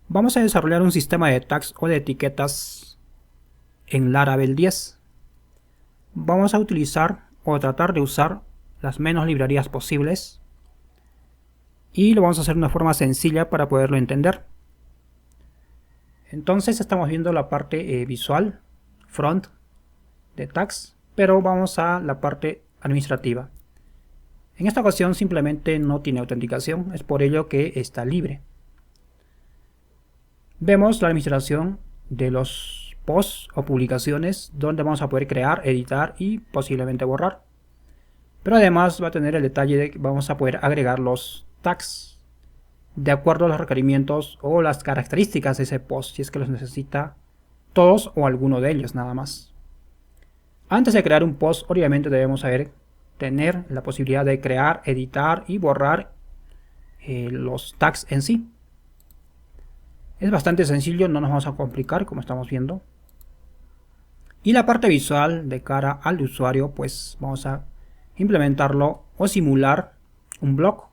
Vamos a desarrollar un sistema de tags o de etiquetas en Laravel 10. Vamos a utilizar o tratar de usar las menos librerías posibles y lo vamos a hacer de una forma sencilla para poderlo entender. Entonces estamos viendo la parte visual, front de tags, pero vamos a la parte administrativa. En esta ocasión simplemente no tiene autenticación, es por ello que está libre. Vemos la administración de los posts o publicaciones donde vamos a poder crear, editar y posiblemente borrar. Pero además va a tener el detalle de que vamos a poder agregar los tags de acuerdo a los requerimientos o las características de ese post, si es que los necesita todos o alguno de ellos nada más. Antes de crear un post, obviamente debemos tener la posibilidad de crear, editar y borrar los tags en sí. Es bastante sencillo, no nos vamos a complicar como estamos viendo. Y la parte visual de cara al usuario, pues vamos a implementarlo o simular un blog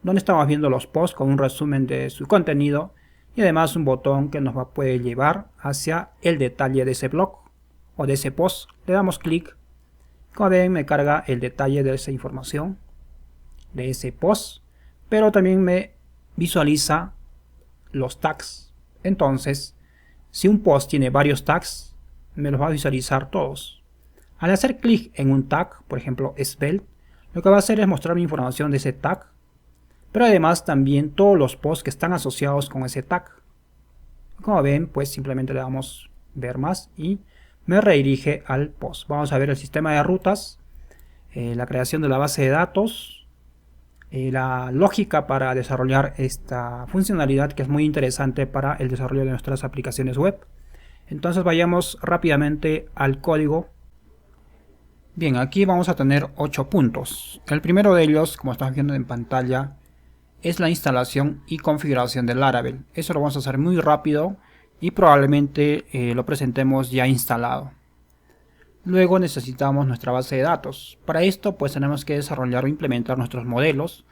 donde estamos viendo los posts con un resumen de su contenido y además un botón que nos puede llevar hacia el detalle de ese blog o de ese post. Le damos clic, como ven me carga el detalle de esa información de ese post, pero también me visualiza los tags. Entonces, si un post tiene varios tags, me los va a visualizar todos. Al hacer clic en un tag, por ejemplo Svelte, lo que va a hacer es mostrarme información de ese tag, pero además también todos los posts que están asociados con ese tag. Como ven, pues simplemente le damos ver más y me redirige al post. Vamos a ver el sistema de rutas, la creación de la base de datos, la lógica para desarrollar esta funcionalidad que es muy interesante para el desarrollo de nuestras aplicaciones web. Entonces vayamos rápidamente al código. Bien, aquí vamos a tener 8 puntos. El primero de ellos, como estamos viendo en pantalla, es la instalación y configuración de Laravel. Eso lo vamos a hacer muy rápido y probablemente lo presentemos ya instalado. Luego necesitamos nuestra base de datos. Para esto pues tenemos que desarrollar o implementar nuestros modelos,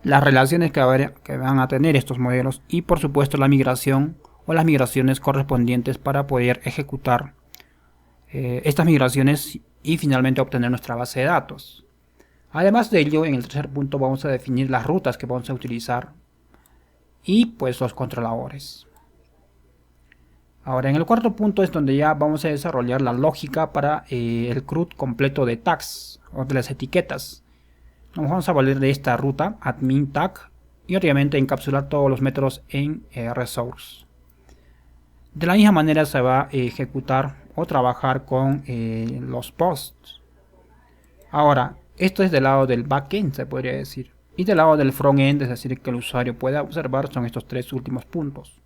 las relaciones que van a tener estos modelos y por supuesto la migración o las migraciones correspondientes para poder ejecutar estas migraciones y finalmente obtener nuestra base de datos. Además de ello, en el tercer punto vamos a definir las rutas que vamos a utilizar y pues los controladores. Ahora en el cuarto punto es donde ya vamos a desarrollar la lógica para el CRUD completo de tags o de las etiquetas. Nos vamos a valer de esta ruta admin tag y obviamente encapsular todos los métodos en resource. De la misma manera se va a ejecutar o trabajar con los posts. Ahora esto es del lado del backend, se podría decir, y del lado del frontend, es decir, que el usuario pueda observar, son estos tres últimos puntos.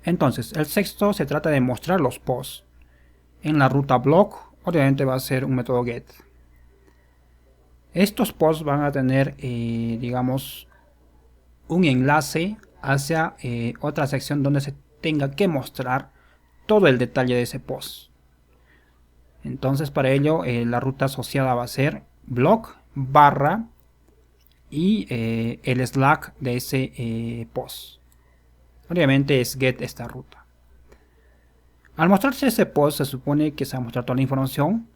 Entonces, el sexto se trata de mostrar los posts. En la ruta blog, obviamente va a ser un método get. Estos posts van a tener, digamos, un enlace hacia otra sección donde se tenga que mostrar todo el detalle de ese post. Entonces para ello la ruta asociada va a ser blog barra y el slack de ese post. Obviamente es get esta ruta. Al mostrarse ese post se supone que se va a mostrar toda la información,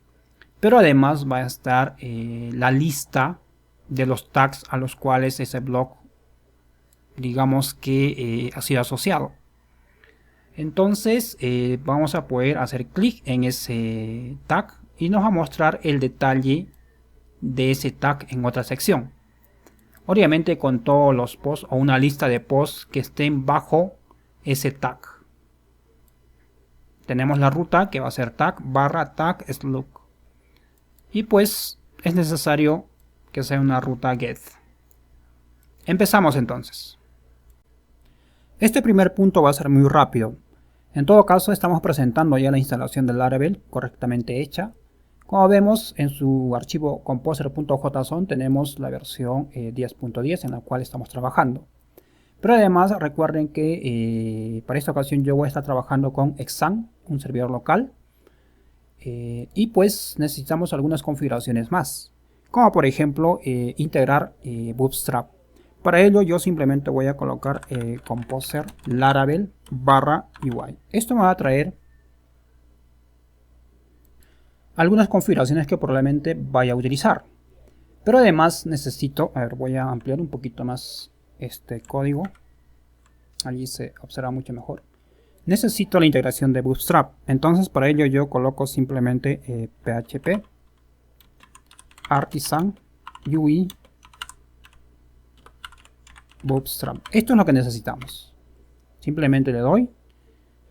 pero además va a estar la lista de los tags a los cuales ese blog, digamos que ha sido asociado. Entonces vamos a poder hacer clic en ese tag y nos va a mostrar el detalle de ese tag en otra sección. Obviamente con todos los posts o una lista de posts que estén bajo ese tag. Tenemos la ruta que va a ser tag barra tag slug. Y pues es necesario que sea una ruta get. Empezamos entonces. Este primer punto va a ser muy rápido. En todo caso estamos presentando ya la instalación de Laravel correctamente hecha. Como vemos en su archivo composer.json tenemos la versión 10.10 en la cual estamos trabajando. Pero además recuerden que para esta ocasión yo voy a estar trabajando con Xampp, un servidor local. Y pues necesitamos algunas configuraciones más. Como por ejemplo integrar Bootstrap. Para ello yo simplemente voy a colocar composer laravel barra UI. Esto me va a traer algunas configuraciones que probablemente vaya a utilizar. Pero además necesito, a ver, voy a ampliar un poquito más este código. Allí se observa mucho mejor. Necesito la integración de Bootstrap. Entonces para ello yo coloco simplemente php artisan UI Bootstrap. Esto es lo que necesitamos. Simplemente le doy.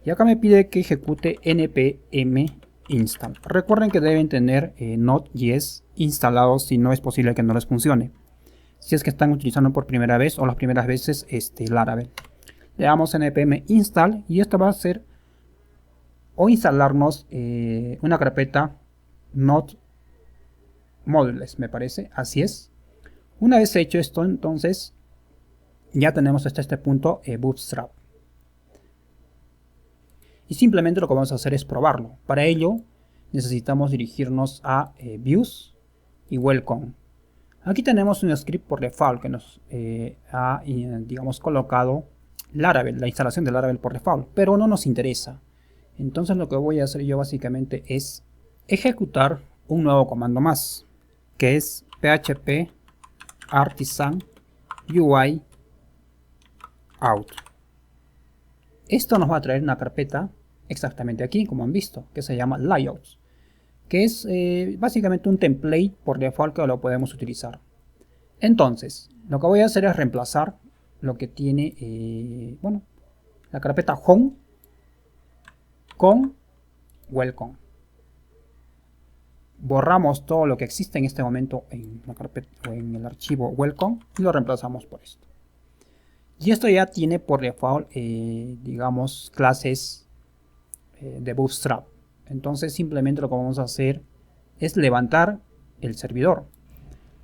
Y acá me pide que ejecute npm install. Recuerden que deben tener Node.js instalados, si no es posible que no les funcione. Si es que están utilizando por primera vez o las primeras veces Laravel. Le damos npm install y esto va a hacer o instalarnos una carpeta Node Modules, me parece. Así es. Una vez hecho esto, entonces ya tenemos hasta este punto Bootstrap. Y simplemente lo que vamos a hacer es probarlo. Para ello necesitamos dirigirnos a Views y Welcome. Aquí tenemos un script por default que nos ha, digamos, colocado Laravel, la instalación de Laravel por default, pero no nos interesa. Entonces lo que voy a hacer yo básicamente es ejecutar un nuevo comando más, que es php artisan UI out. Esto nos va a traer una carpeta exactamente aquí, como han visto, que se llama layouts, que es básicamente un template por default que lo podemos utilizar. Entonces, lo que voy a hacer es reemplazar lo que tiene, bueno, la carpeta home con welcome. Borramos todo lo que existe en este momento en la carpeta o en el archivo welcome y lo reemplazamos por esto. Y esto ya tiene por default, digamos, clases de Bootstrap. Entonces simplemente lo que vamos a hacer es levantar el servidor.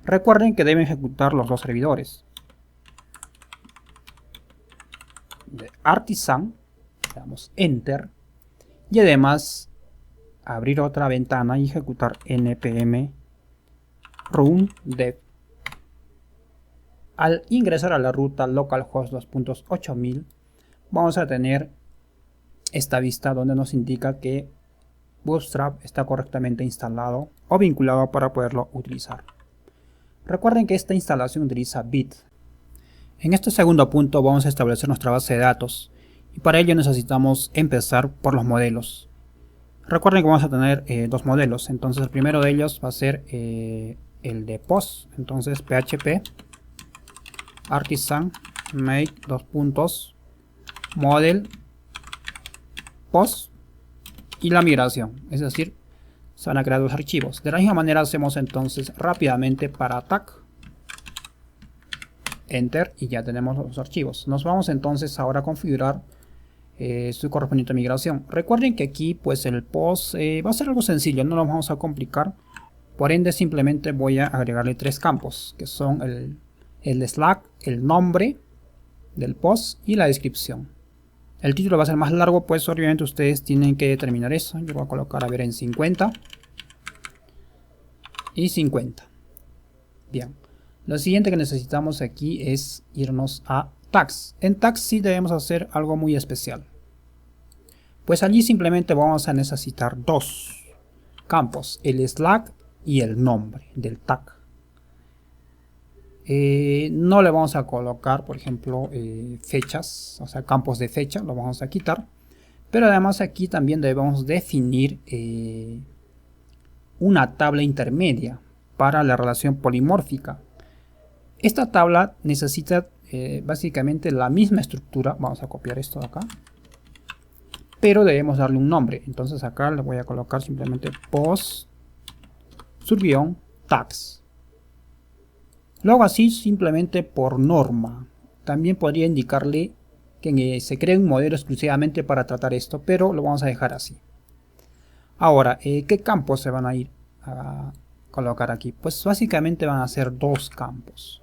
Recuerden que deben ejecutar los dos servidores. De Artisan, le damos Enter. Y además abrir otra ventana y ejecutar npm run dev. Al ingresar a la ruta localhost 2.8000 vamos a tener esta vista donde nos indica que Bootstrap está correctamente instalado o vinculado para poderlo utilizar. Recuerden que esta instalación utiliza Bit. En este segundo punto vamos a establecer nuestra base de datos y para ello necesitamos empezar por los modelos. Recuerden que vamos a tener dos modelos, entonces el primero de ellos va a ser el de post. Entonces php artisan make model post y la migración, es decir, se van a crear dos archivos. De la misma manera hacemos entonces rápidamente para tag, enter, y ya tenemos los archivos. Nos vamos entonces ahora a configurar su correspondiente migración. Recuerden que aquí pues el post va a ser algo sencillo, no lo vamos a complicar. Por ende simplemente voy a agregarle tres campos, que son el Slack, el nombre del post y la descripción. El título va a ser más largo, pues obviamente ustedes tienen que determinar eso. Yo voy a colocar a ver en 50 y 50. Bien, lo siguiente que necesitamos aquí es irnos a tags. En tags sí debemos hacer algo muy especial, pues allí simplemente vamos a necesitar dos campos, el Slack y el nombre del tag. No le vamos a colocar, por ejemplo, fechas, o sea, campos de fecha, lo vamos a quitar. Pero además aquí también debemos definir una tabla intermedia para la relación polimórfica. Esta tabla necesita básicamente la misma estructura. Vamos a copiar esto de acá, pero debemos darle un nombre. Entonces acá le voy a colocar simplemente post tags. Lo hago así simplemente por norma. También podría indicarle que se cree un modelo exclusivamente para tratar esto, pero lo vamos a dejar así. Ahora, ¿qué campos se van a ir a colocar aquí? Pues básicamente van a ser dos campos.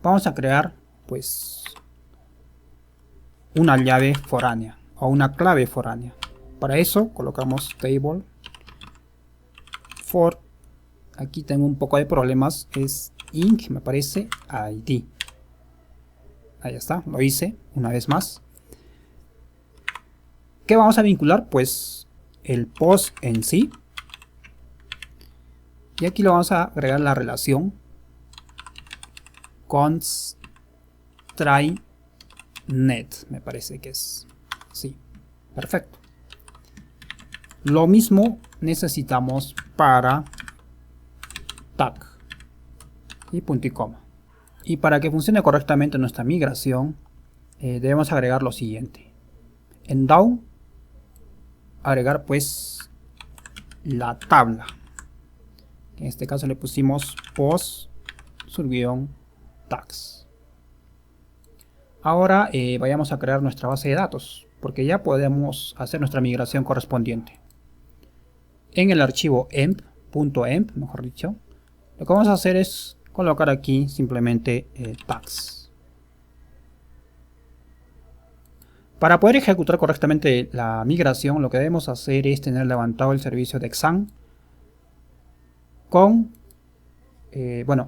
Vamos a crear pues una llave foránea o una clave foránea. Para eso colocamos table for. Aquí tengo un poco de problemas, es inc, me parece, id. Ahí está, lo hice una vez más. ¿Qué vamos a vincular? Pues el post en sí. Y aquí lo vamos a agregar la relación const try net, me parece que es. Sí, perfecto. Lo mismo necesitamos para tag y punto y coma. Y para que funcione correctamente nuestra migración, debemos agregar lo siguiente. En down, agregar pues la tabla. En este caso le pusimos post tags. Ahora vayamos a crear nuestra base de datos, porque ya podemos hacer nuestra migración correspondiente. En el archivo emp.emp, mejor dicho, lo que vamos a hacer es colocar aquí simplemente tags. Para poder ejecutar correctamente la migración, lo que debemos hacer es tener levantado el servicio de exam con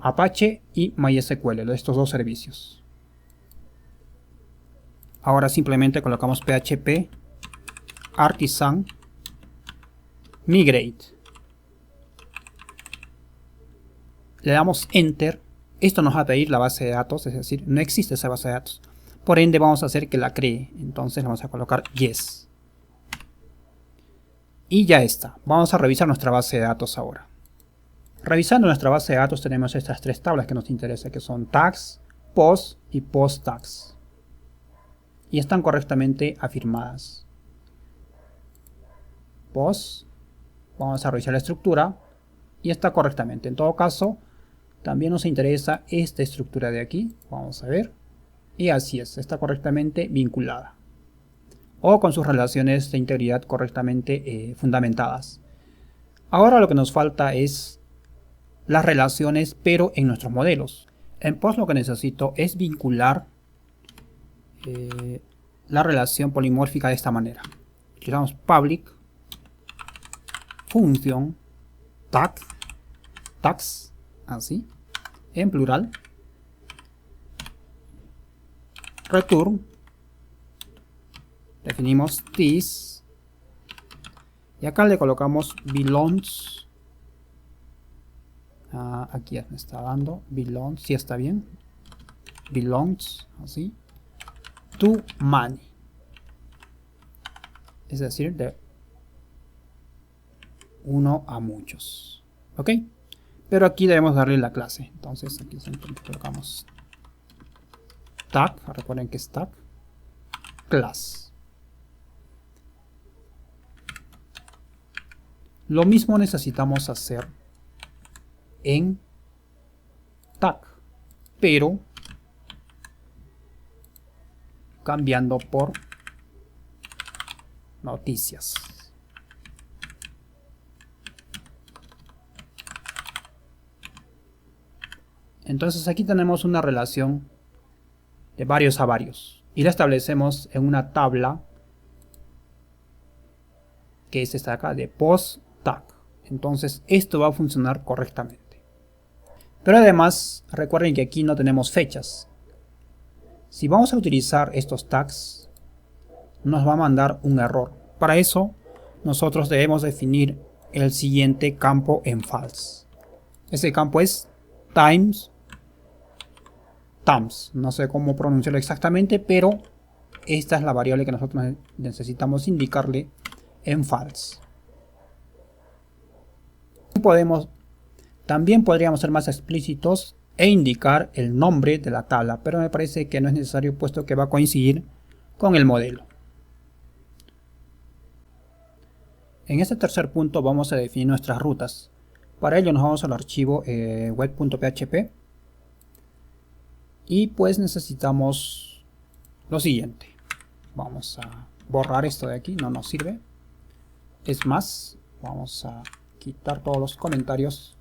Apache y MySQL, estos dos servicios. Ahora simplemente colocamos php artisan migrate. Le damos enter. Esto nos va a pedir la base de datos, es decir, no existe esa base de datos. Por ende vamos a hacer que la cree. Entonces vamos a colocar yes. Y ya está. Vamos a revisar nuestra base de datos ahora. Revisando nuestra base de datos tenemos estas tres tablas que nos interesan, que son tags, post y post tags. Y están correctamente afirmadas. Post, vamos a revisar la estructura y está correctamente. En todo caso, también nos interesa esta estructura de aquí. Vamos a ver. Y así es, está correctamente vinculada. O con sus relaciones de integridad correctamente fundamentadas. Ahora lo que nos falta es las relaciones, pero en nuestros modelos. En post lo que necesito es vincular la relación polimórfica de esta manera. Utilizamos public función tags, así, en plural, return, definimos this, y acá le colocamos belongs, aquí me está dando belongs, si está bien, belongs, así, to many, es decir, de uno a muchos, ok, pero aquí debemos darle la clase. Entonces aquí simplemente colocamos tag, recuerden que es tag, class. Lo mismo necesitamos hacer en tag, pero cambiando por noticias. Entonces aquí tenemos una relación de varios a varios y la establecemos en una tabla que es esta de acá de post tag. Entonces esto va a funcionar correctamente. Pero además recuerden que aquí no tenemos fechas. Si vamos a utilizar estos tags nos va a mandar un error. Para eso nosotros debemos definir el siguiente campo en false. Ese campo es times, no sé cómo pronunciarlo exactamente, pero esta es la variable que nosotros necesitamos indicarle en false. También podríamos ser más explícitos e indicar el nombre de la tabla, pero me parece que no es necesario puesto que va a coincidir con el modelo. En este tercer punto vamos a definir nuestras rutas. Para ello nos vamos al archivo web.php y pues necesitamos lo siguiente. Vamos a borrar esto de aquí, no nos sirve. Es más, vamos a quitar todos los comentarios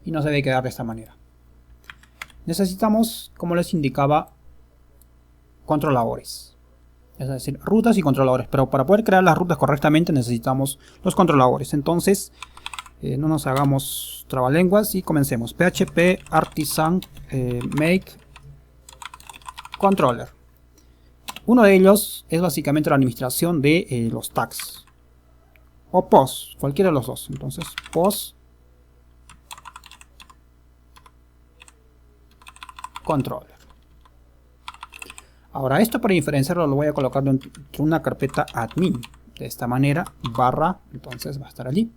y nos debe quedar de esta manera. Necesitamos, como les indicaba, controladores, es decir, rutas y controladores, pero para poder crear las rutas correctamente necesitamos los controladores. Entonces no nos hagamos trabalenguas y comencemos. PHP artisan make controller. Uno de ellos es básicamente la administración de los tags o post, cualquiera de los dos. Entonces post controller. Ahora esto, para diferenciarlo, lo voy a colocar dentro de una carpeta admin. De esta manera, barra, entonces va a estar allí.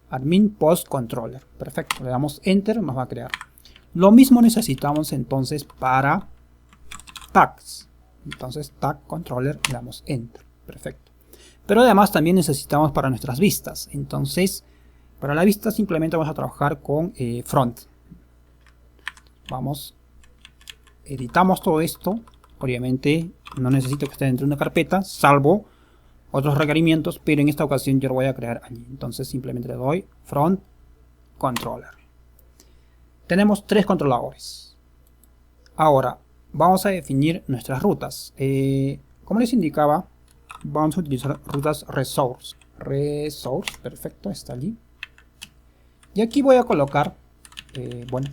Admin post controller. Perfecto, le damos enter, nos va a crear. Lo mismo necesitamos entonces para tags. Entonces tag controller, le damos enter. Perfecto. Pero además también necesitamos para nuestras vistas. Entonces, para la vista simplemente vamos a trabajar con front. Vamos, editamos todo esto. Obviamente no necesito que esté dentro de una carpeta, salvo otros requerimientos, pero en esta ocasión yo lo voy a crear allí. Entonces simplemente le doy front controller. Tenemos 3 controladores. Ahora vamos a definir nuestras rutas. Como les indicaba, vamos a utilizar rutas resource. Resource, perfecto, está allí. Y aquí voy a colocar, bueno,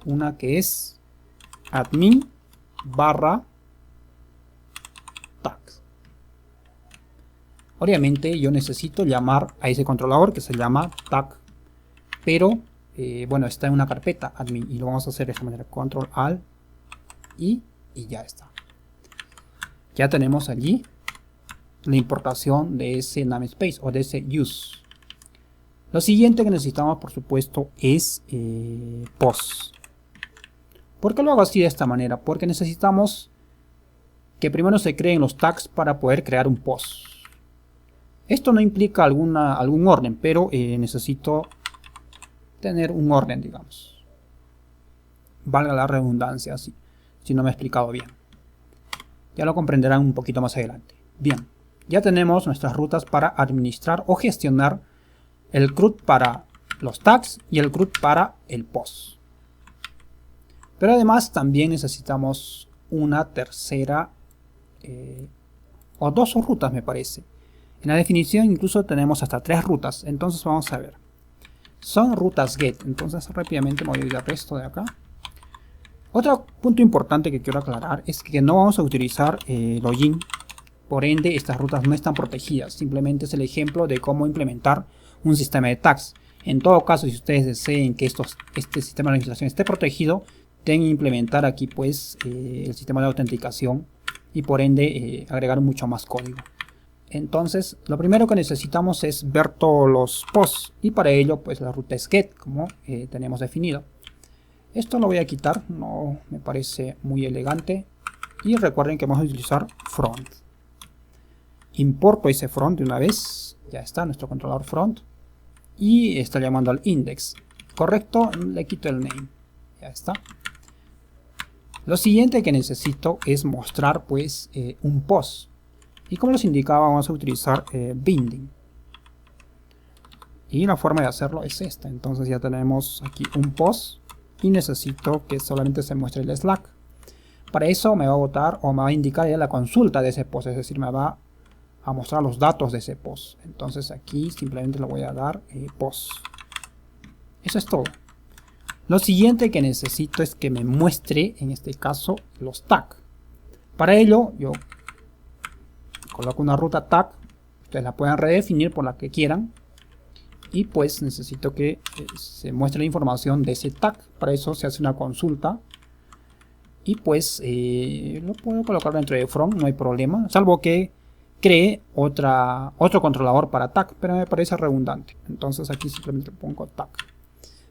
una que es admin barra tags. Obviamente yo necesito llamar a ese controlador que se llama tag, pero bueno, está en una carpeta admin y lo vamos a hacer de esta manera: control alt y ya está. Ya tenemos allí la importación de ese namespace o de ese use. Lo siguiente que necesitamos, por supuesto, es post. ¿Por qué lo hago así de esta manera? Porque necesitamos que primero se creen los tags para poder crear un post. Esto no implica algún orden, pero necesito tener un orden, digamos. Valga la redundancia, si no me he explicado bien. Ya lo comprenderán un poquito más adelante. Bien, ya tenemos nuestras rutas para administrar o gestionar el CRUD para los tags y el CRUD para el post. Pero además también necesitamos una tercera o 2 rutas, me parece. En la definición incluso tenemos hasta 3 rutas. Entonces vamos a ver. Son rutas get. Entonces rápidamente me voy a ir al resto de acá. Otro punto importante que quiero aclarar es que no vamos a utilizar login. Por ende, estas rutas no están protegidas. Simplemente es el ejemplo de cómo implementar un sistema de tags. En todo caso, si ustedes deseen que este sistema de administración esté protegido, deben implementar aquí pues el sistema de autenticación y por ende agregar mucho más código. Entonces lo primero que necesitamos es ver todos los posts y para ello pues la ruta es get, como tenemos definido. Esto lo voy a quitar, no me parece muy elegante, y recuerden que vamos a utilizar front. Importo ese front de una vez, ya está nuestro controlador front y está llamando al index. Correcto, le quito el name, ya está. Lo siguiente que necesito es mostrar pues un post. Y como les indicaba, vamos a utilizar binding. Y la forma de hacerlo es esta. Entonces ya tenemos aquí un post. Y necesito que solamente se muestre el Slack. Para eso me va a botar o me va a indicar ya la consulta de ese post. Es decir, me va a mostrar los datos de ese post. Entonces aquí simplemente le voy a dar post. Eso es todo. Lo siguiente que necesito es que me muestre, en este caso, los tags. Para ello, yo coloco una ruta tag. Ustedes la pueden redefinir por la que quieran. Y pues necesito que se muestre la información de ese tag. Para eso se hace una consulta. Y pues lo puedo colocar dentro de from, no hay problema. Salvo que cree otro controlador para tag. Pero me parece redundante. Entonces aquí simplemente pongo tag.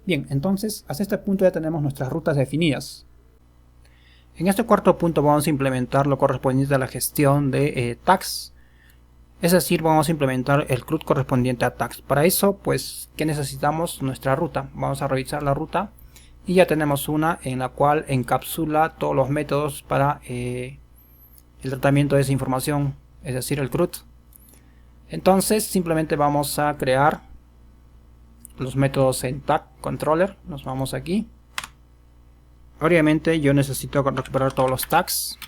Bien, entonces hasta este punto ya tenemos nuestras rutas definidas. En este cuarto punto vamos a implementar lo correspondiente a la gestión de tags. Es decir, vamos a implementar el CRUD correspondiente a tags. Para eso, pues, ¿qué necesitamos? Nuestra ruta. Vamos a revisar la ruta y ya tenemos una en la cual encapsula todos los métodos para el tratamiento de esa información, es decir, el CRUD. Entonces, simplemente vamos a crear los métodos en tag controller. Nos vamos aquí. Obviamente yo necesito recuperar todos los tags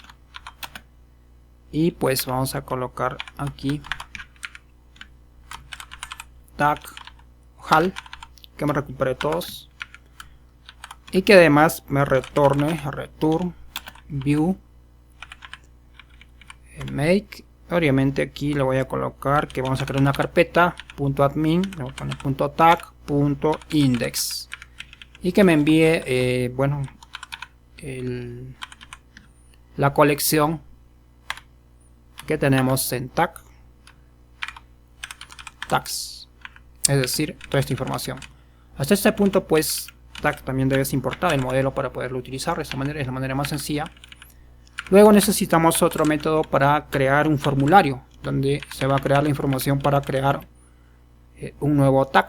y pues vamos a colocar aquí tag HAL, que me recupere todos y que además me retorne return view make. Obviamente aquí le voy a colocar que vamos a crear una carpeta .admin, le voy a poner .tag .index y que me envíe bueno, la colección que tenemos en tags, es decir, toda esta información. Hasta este punto pues tag también debes importar el modelo para poderlo utilizar. De esta manera es la manera más sencilla. Luego necesitamos otro método para crear un formulario donde se va a crear la información para crear un nuevo tag.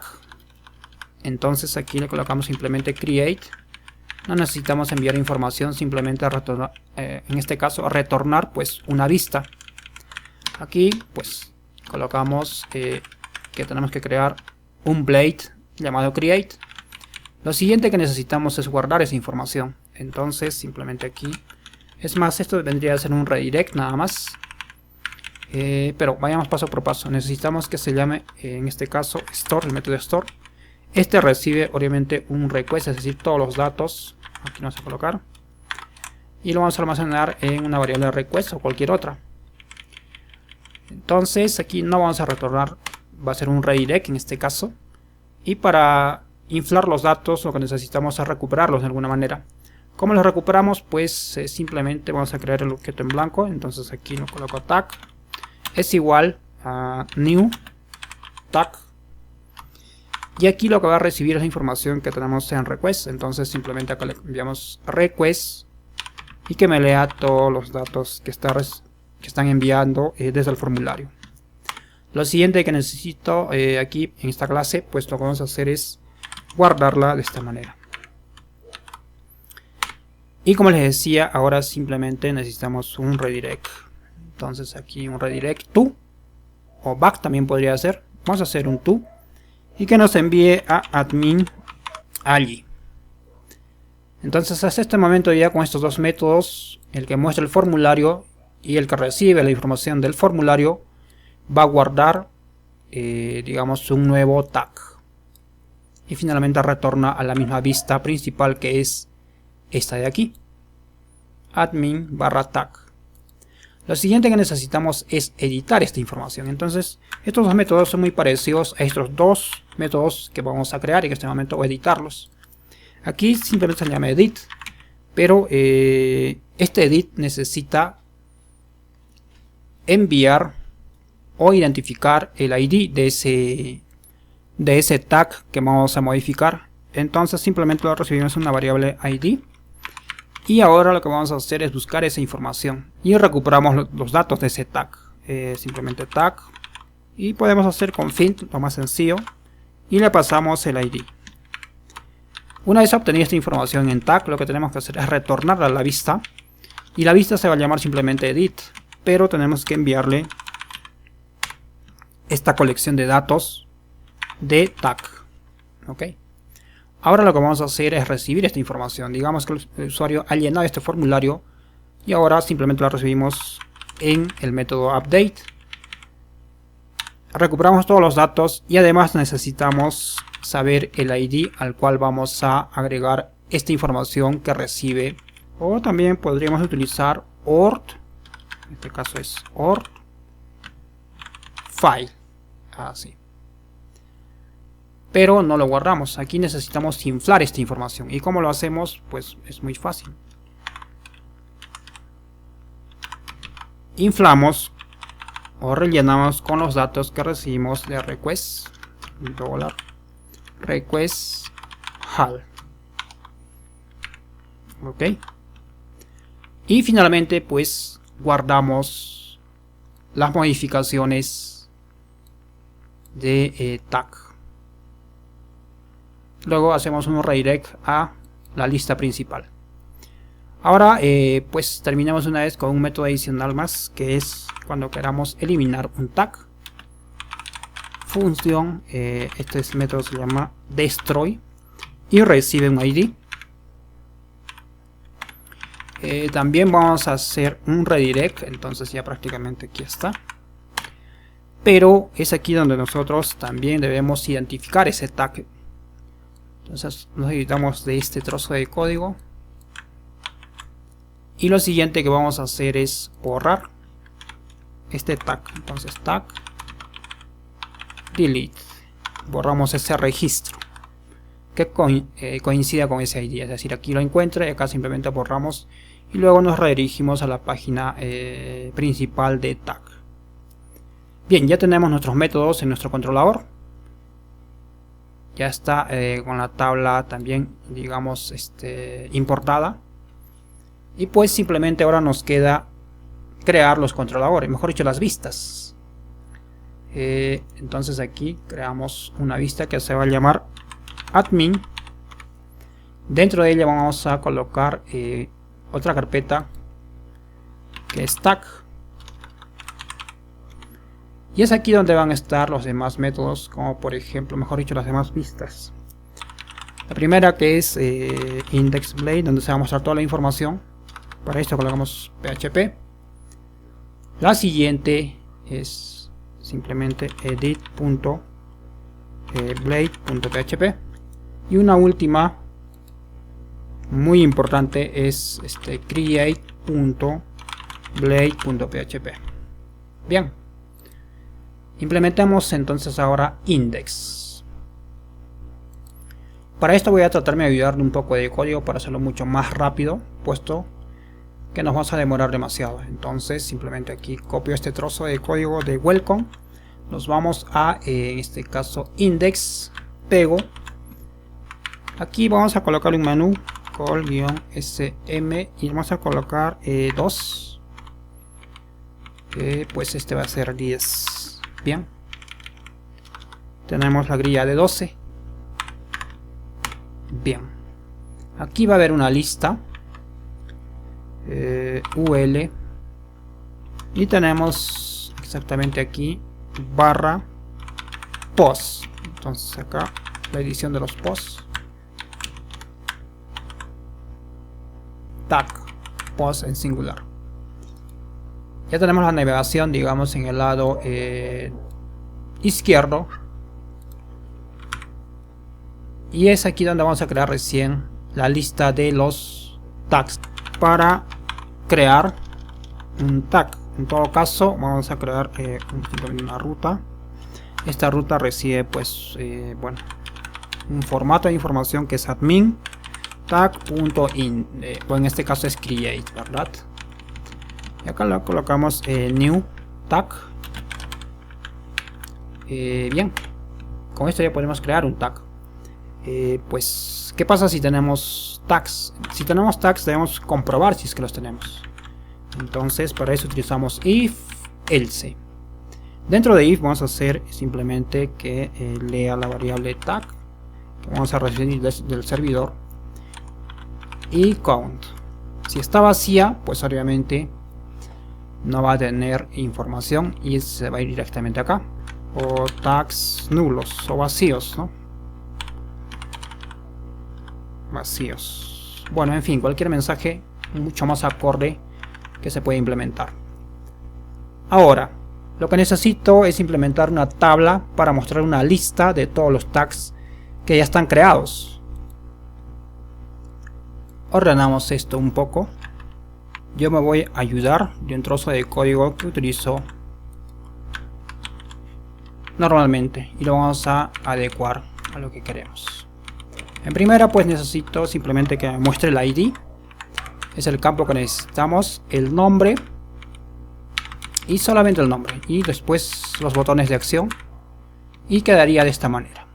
Entonces aquí le colocamos simplemente create. No necesitamos enviar información, simplemente retornar, en este caso retornar pues una vista. Aquí pues colocamos que tenemos que crear un blade llamado create. Lo siguiente que necesitamos es guardar esa información. Entonces simplemente aquí, es más, esto vendría a ser un redirect nada más. Pero vayamos paso por paso. Necesitamos que se llame, en este caso, store, el método store. Este recibe obviamente un request, es decir, todos los datos. Aquí vamos a colocar. Y lo vamos a almacenar en una variable request o cualquier otra. Entonces aquí no vamos a retornar, va a ser un redirect en este caso. Y para inflar los datos lo que necesitamos es recuperarlos de alguna manera. ¿Cómo los recuperamos? Pues simplemente vamos a crear el objeto en blanco. Entonces aquí lo coloco tag es igual a new tag. Y aquí lo que va a recibir es la información que tenemos en request. Entonces simplemente acá le enviamos request y que me lea todos los datos que están enviando desde el formulario. Lo siguiente que necesito aquí en esta clase, pues lo que vamos a hacer es guardarla de esta manera. Y como les decía, ahora simplemente necesitamos un redirect. Entonces aquí un redirect to o back también podría ser. Vamos a hacer un to y que nos envíe a admin allí. Entonces hasta este momento ya con estos dos métodos, el que muestra el formulario y el que recibe la información del formulario, va a guardar digamos un nuevo tag y finalmente retorna a la misma vista principal que es esta de aquí, admin /tag. Lo siguiente que necesitamos es editar esta información. Entonces estos dos métodos son muy parecidos a estos dos métodos que vamos a crear y en este momento voy a editarlos. Aquí simplemente se llama edit, pero este edit necesita enviar o identificar el ID de ese tag que vamos a modificar. Entonces simplemente lo recibimos una variable ID y ahora lo que vamos a hacer es buscar esa información y recuperamos los datos de ese tag. Simplemente tag y podemos hacer con find, lo más sencillo, y le pasamos el ID. Una vez obtenida esta información en tag, lo que tenemos que hacer es retornarla a la vista y la vista se va a llamar simplemente edit, pero tenemos que enviarle esta colección de datos de tag. ¿Ok? Ahora lo que vamos a hacer es recibir esta información. Digamos que el usuario ha llenado este formulario y ahora simplemente lo recibimos en el método update. Recuperamos todos los datos y además necesitamos saber el ID al cual vamos a agregar esta información que recibe. O también podríamos utilizar ort, en este caso es ort file, así. Pero no lo guardamos. Aquí necesitamos inflar esta información. ¿Y cómo lo hacemos? Pues es muy fácil. Inflamos o rellenamos con los datos que recibimos de request $request HAL. Ok. Y finalmente pues guardamos las modificaciones de tag. Luego hacemos un redirect a la lista principal. Ahora pues terminamos una vez con un método adicional más, que es cuando queramos eliminar un tag. Función, este método se llama destroy y recibe un ID. También vamos a hacer un redirect, entonces ya prácticamente aquí está. pero es aquí donde nosotros también debemos identificar ese tag. Entonces nos editamos de este trozo de código y lo siguiente que vamos a hacer es borrar este tag. Entonces tag delete, borramos ese registro que coincida con ese ID, es decir, aquí lo encuentra y acá simplemente borramos y luego nos redirigimos a la página principal de tag. Bien, ya tenemos nuestros métodos en nuestro controlador. Ya está con la tabla también, digamos, importada. Y pues simplemente ahora nos queda crear los controladores, mejor dicho, las vistas. Entonces aquí creamos una vista que se va a llamar admin. Dentro de ella vamos a colocar otra carpeta que es tag. Y es aquí donde van a estar los demás métodos, como por ejemplo, mejor dicho, las demás vistas. La primera que es IndexBlade, donde se va a mostrar toda la información. Para esto colocamos PHP. La siguiente es simplemente edit.blade.php. Y una última, muy importante, es create.blade.php. Bien. Implementamos entonces ahora index. Para esto voy a tratarme de ayudarle un poco de código para hacerlo mucho más rápido, puesto que nos vamos a demorar demasiado. Entonces simplemente aquí copio este trozo de código de welcome. Nos vamos a, en este caso, index, pego. Aquí vamos a colocar un menú call-sm y vamos a colocar 2. Pues este va a ser 10. Bien, tenemos la grilla de 12. Bien, aquí va a haber una lista ul y tenemos exactamente aquí barra post. Entonces acá la edición de los posts, tag post en singular. Ya tenemos la navegación, digamos, en el lado izquierdo. Y es aquí donde vamos a crear recién la lista de los tags. Para crear un tag, en todo caso, vamos a crear una ruta. Esta ruta recibe, pues, bueno, un formato de información que es admin tag.in. O en este caso es create, ¿verdad? Y acá lo colocamos new tag. Bien, con esto ya podemos crear un tag. Pues, ¿qué pasa si tenemos tags? Si tenemos tags debemos comprobar si es que los tenemos. Entonces para eso utilizamos if else. Dentro de if vamos a hacer simplemente que lea la variable tag que vamos a recibir del servidor y count. Si está vacía, pues obviamente no va a tener información y se va a ir directamente acá. O tags nulos o vacíos, ¿no? Vacíos. Bueno, en fin, cualquier mensaje mucho más acorde que se puede implementar. Ahora, lo que necesito es implementar una tabla para mostrar una lista de todos los tags que ya están creados. Ordenamos esto un poco. Yo me voy a ayudar de un trozo de código que utilizo normalmente y lo vamos a adecuar a lo que queremos. En primera, pues necesito simplemente que me muestre el ID. Es el campo que necesitamos, el nombre y solamente el nombre, y después los botones de acción, y quedaría de esta manera.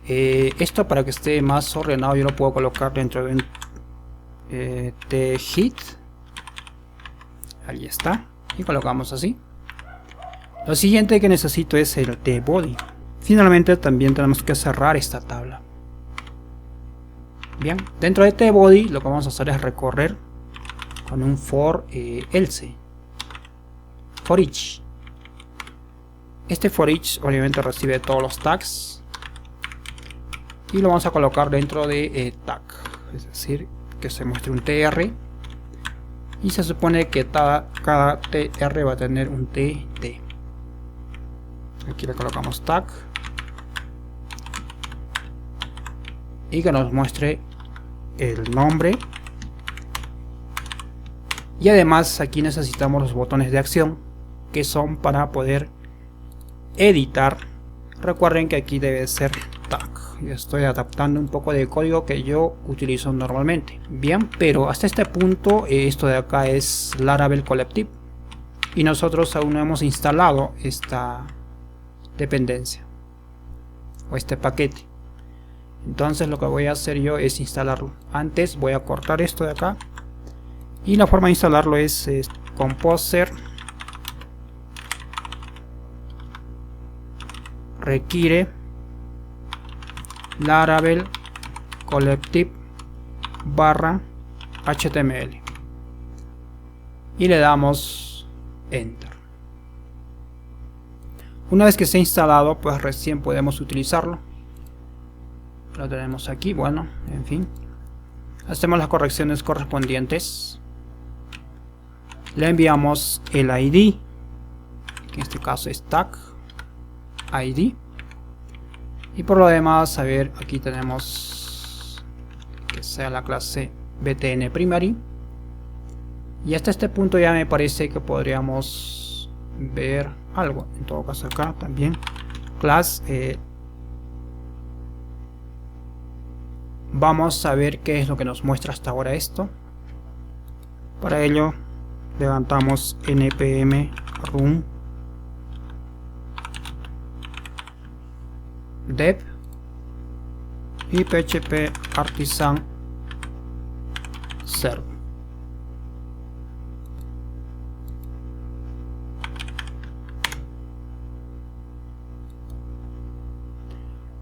Esto, para que esté más ordenado, yo lo puedo colocar dentro de un thit. Ahí está, y colocamos así. Lo siguiente que necesito es el tbody. Finalmente también tenemos que cerrar esta tabla. Bien, dentro de tbody lo que vamos a hacer es recorrer con un for else, for each. Este for each obviamente recibe todos los tags y lo vamos a colocar dentro de tag, es decir, que se muestre un tr y se supone que cada tr va a tener un tt. Aquí le colocamos tag y que nos muestre el nombre. Y además aquí necesitamos los botones de acción, que son para poder editar. Recuerden que aquí debe ser tag. Yo estoy adaptando un poco de código que yo utilizo normalmente. Bien, pero hasta este punto esto de acá es Laravel Collective y nosotros aún no hemos instalado esta dependencia o este paquete. Entonces lo que voy a hacer yo es instalarlo. Antes voy a cortar esto de acá y la forma de instalarlo es composer requiere Laravel Collective /HTML y le damos enter. Una vez que esté instalado, pues recién podemos utilizarlo. Lo tenemos aquí. Bueno, en fin, hacemos las correcciones correspondientes, le enviamos el ID, que en este caso es tag ID, y por lo demás, a ver, aquí tenemos que sea la clase btn primary, y hasta este punto ya me parece que podríamos ver algo. En todo caso acá también class, vamos a ver qué es lo que nos muestra hasta ahora esto. Para ello levantamos npm run dev y php artisan serve.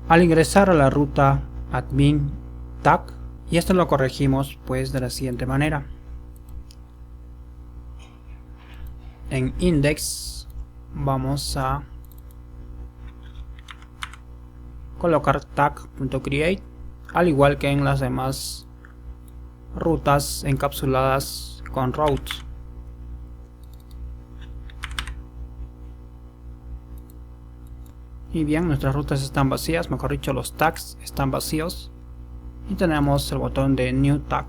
Al ingresar a la ruta admin tag, y esto lo corregimos pues de la siguiente manera. En index vamos a colocar tag.create, al igual que en las demás rutas encapsuladas con route. Y bien, nuestras rutas están vacías, mejor dicho, los tags están vacíos, y tenemos el botón de new tag.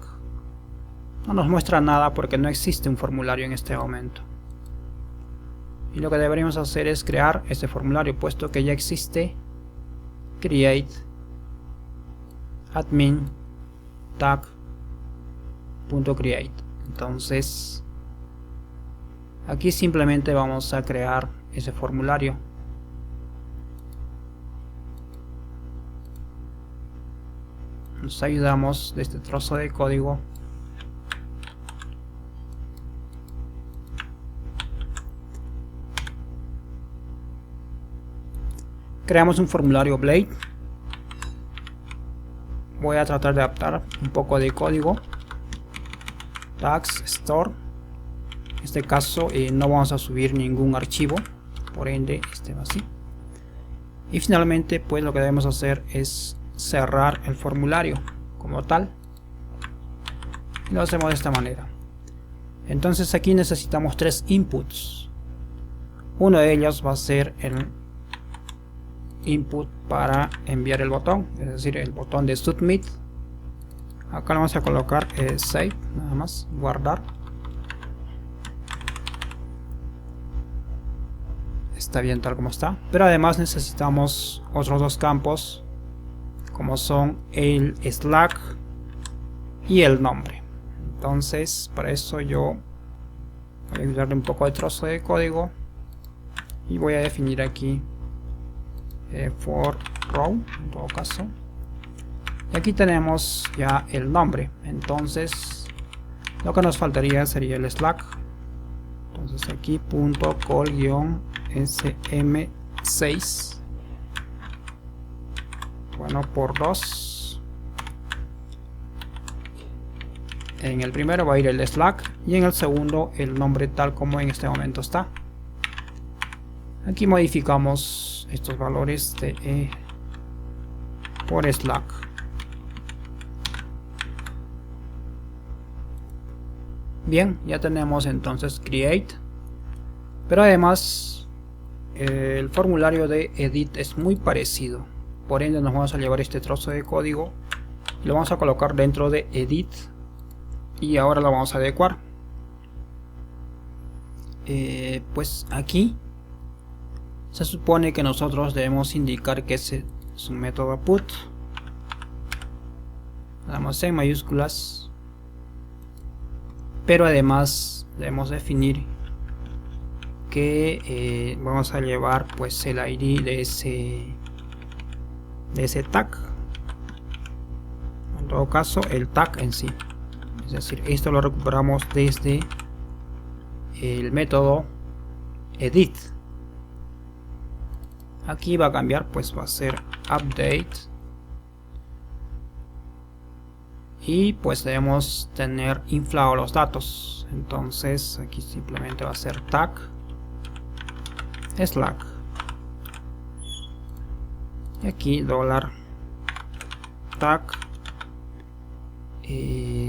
No nos muestra nada porque no existe un formulario en este momento, y lo que deberíamos hacer es crear este formulario, puesto que ya existe create admin tag.create. entonces aquí simplemente vamos a crear ese formulario. Nos ayudamos de este trozo de código. Creamos un formulario Blade. Voy a tratar de adaptar un poco de código. Tags store. En este caso no vamos a subir ningún archivo, por ende este va así. Y finalmente pues lo que debemos hacer es cerrar el formulario como tal, y lo hacemos de esta manera. Entonces aquí necesitamos tres inputs. Uno de ellos va a ser el input para enviar el botón, es decir, el botón de submit. Acá le vamos a colocar save, nada más, guardar. Está bien tal como está, pero además necesitamos otros dos campos, como son el Slack y el nombre. Entonces para eso yo voy a darle un poco de trozo de código y voy a definir aquí for row en todo caso, y aquí tenemos ya el nombre. Entonces lo que nos faltaría sería el Slack. Entonces aquí punto call-sm6, bueno, por 2. En el primero va a ir el Slack y en el segundo el nombre tal como en este momento está. Aquí modificamos estos valores de por Slack. Bien, ya tenemos entonces create, pero además el formulario de edit es muy parecido, por ende nos vamos a llevar este trozo de código y lo vamos a colocar dentro de edit y ahora lo vamos a adecuar. Pues aquí se supone que nosotros debemos indicar que es un método put, le damos en mayúsculas, pero además debemos definir que vamos a llevar pues el ID de ese tag, en todo caso el tag en sí, es decir, esto lo recuperamos desde el método edit. Aquí va a cambiar, pues va a ser update y pues debemos tener inflados los datos, entonces aquí simplemente va a ser tag slack y aquí $tag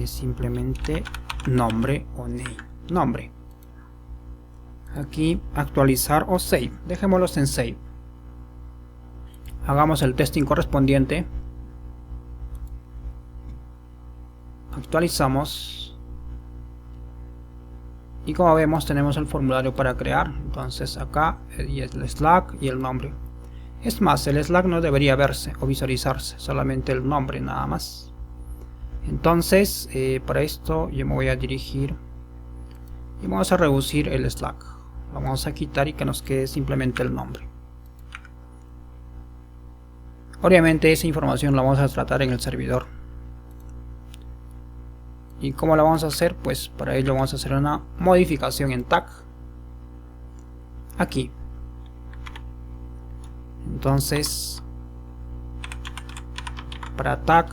simplemente nombre o name, nombre. Aquí actualizar o save, dejémoslos en save. Hagamos el testing correspondiente, actualizamos y como vemos tenemos el formulario para crear. Entonces acá el Slack y el nombre. Es más, el Slack no debería verse o visualizarse, solamente el nombre nada más. Entonces para esto yo me voy a dirigir y vamos a reducir el Slack, lo vamos a quitar y que nos quede simplemente el nombre. Obviamente esa información la vamos a tratar en el servidor. ¿Y cómo la vamos a hacer? Pues para ello vamos a hacer una modificación en tag aquí. Entonces para tag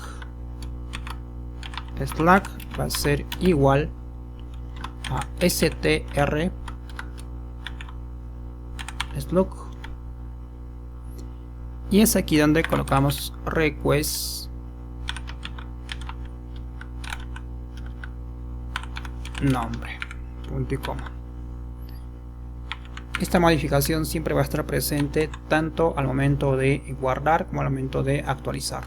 Slack va a ser igual a str slug y es aquí donde colocamos request nombre, punto y coma. Esta modificación siempre va a estar presente tanto al momento de guardar como al momento de actualizar.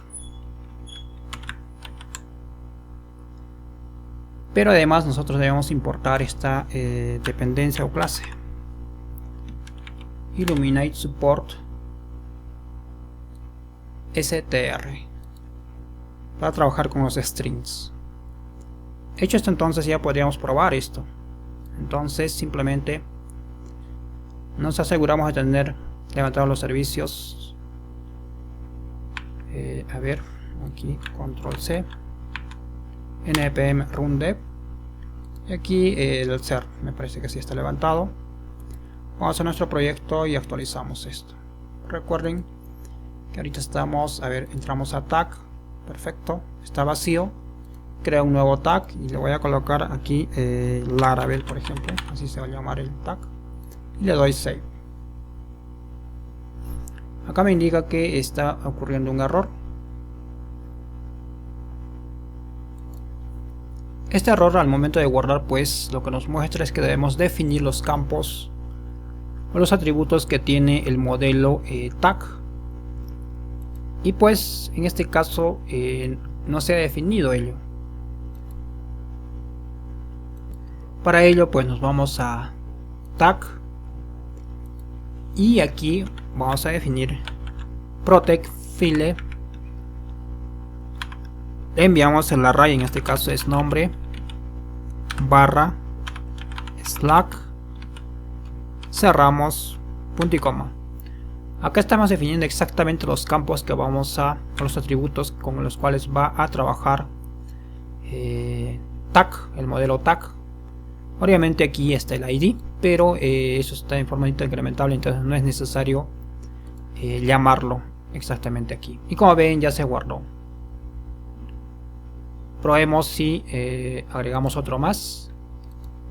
Pero además nosotros debemos importar esta dependencia o clase. Illuminate Support str para trabajar con los strings. Hecho esto, entonces ya podríamos probar esto. Entonces simplemente nos aseguramos de tener levantados los servicios. A ver, aquí control C, npm run dev y aquí el ser me parece que sí está levantado. Vamos a nuestro proyecto y actualizamos esto. Recuerden que ahorita estamos, a ver, entramos a tag, perfecto, está vacío. Crea un nuevo tag y le voy a colocar aquí Laravel, por ejemplo, así se va a llamar el tag, y le doy save. Acá me indica que está ocurriendo un error. Este error al momento de guardar, pues lo que nos muestra es que debemos definir los campos o los atributos que tiene el modelo tag, y pues en este caso no se ha definido ello. Para ello pues nos vamos a tag y aquí vamos a definir protect file, le enviamos el array, en este caso es nombre barra slack, cerramos punto y coma. Acá estamos definiendo exactamente los campos que vamos a, los atributos con los cuales va a trabajar tag, el modelo tag. Obviamente aquí está el ID, pero eso está en forma incrementable, entonces no es necesario llamarlo exactamente aquí. Y como ven, ya se guardó. Probemos si agregamos otro más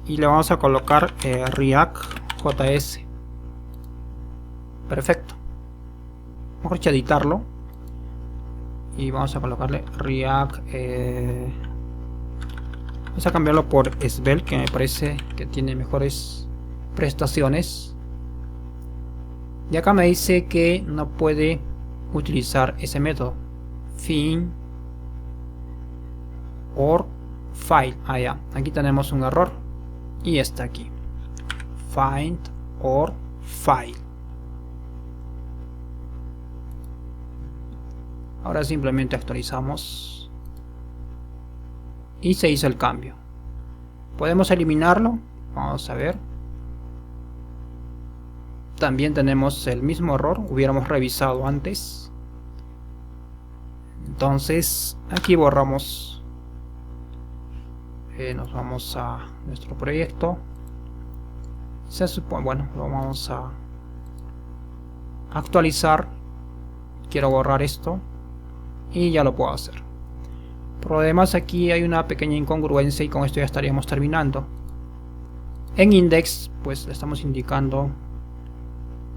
y le vamos a colocar React JS. Perfecto. Vamos a editarlo y vamos a colocarle React. Vamos a cambiarlo por Svelte, que me parece que tiene mejores prestaciones. Y acá me dice que no puede utilizar ese método. Find or file. Ya. Aquí tenemos un error. Y está aquí. Find or file. Ahora simplemente actualizamos. Y se hizo el cambio. ¿Podemos eliminarlo? Vamos a ver. También tenemos el mismo error. Hubiéramos revisado antes. Entonces aquí borramos. Nos vamos a nuestro proyecto. Se supone, bueno, lo vamos a actualizar. Quiero borrar esto. Y ya lo puedo hacer. Por lo demás, aquí hay una pequeña incongruencia y con esto ya estaríamos terminando. En index, pues le estamos indicando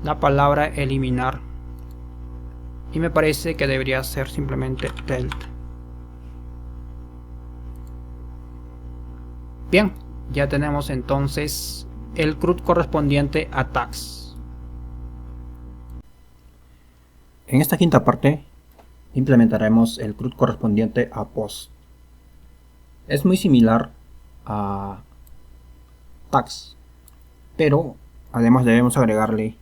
la palabra eliminar. Y me parece que debería ser simplemente delete. Bien, ya tenemos entonces el CRUD correspondiente a tags. En esta quinta parte implementaremos el CRUD correspondiente a post. Es muy similar a tags, pero además debemos agregarle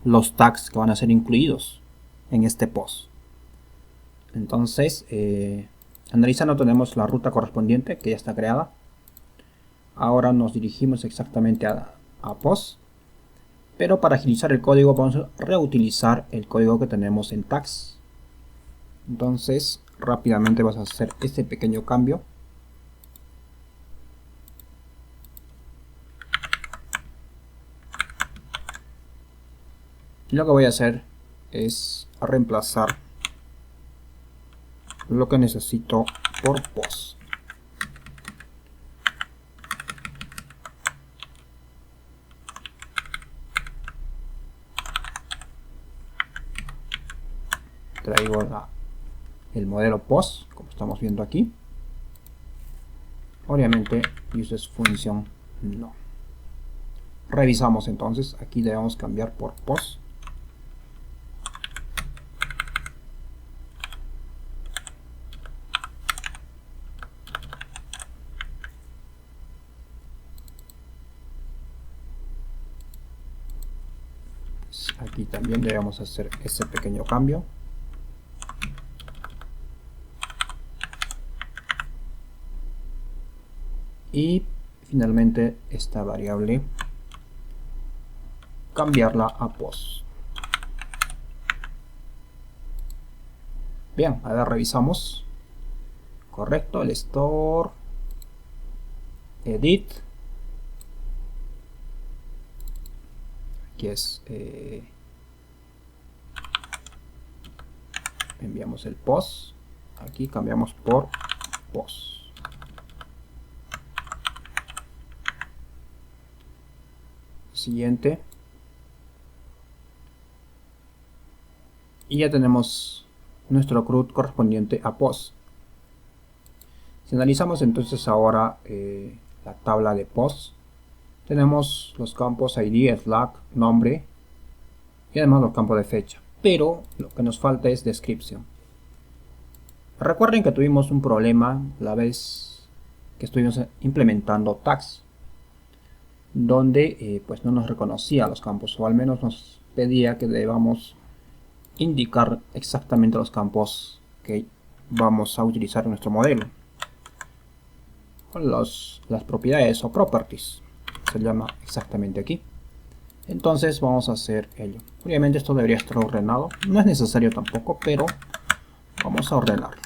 los tags que van a ser incluidos en este post. Entonces, analizando, tenemos la ruta correspondiente que ya está creada. Ahora nos dirigimos exactamente a post, pero para agilizar el código vamos a reutilizar el código que tenemos en tags. Entonces rápidamente vas a hacer este pequeño cambio. Y lo que voy a hacer es reemplazar lo que necesito por post. Traigo el modelo post, como estamos viendo aquí. Obviamente uses function no. Revisamos entonces, aquí debemos cambiar por post. Aquí también debemos hacer ese pequeño cambio. Y finalmente esta variable cambiarla a post. Bien, ahora revisamos. Correcto, el store, edit. Aquí es enviamos el post. Aquí cambiamos por post. Siguiente. Y ya tenemos nuestro CRUD correspondiente a post. Si analizamos entonces ahora la tabla de post, tenemos los campos ID, Slack, nombre y además los campos de fecha. Pero lo que nos falta es descripción. Recuerden que tuvimos un problema la vez que estuvimos implementando tags, donde pues no nos reconocía los campos, o al menos nos pedía que debamos indicar exactamente los campos que vamos a utilizar en nuestro modelo, con las propiedades o properties, se llama exactamente aquí. Entonces vamos a hacer ello. Obviamente esto debería estar ordenado, no es necesario tampoco, pero vamos a ordenarlo.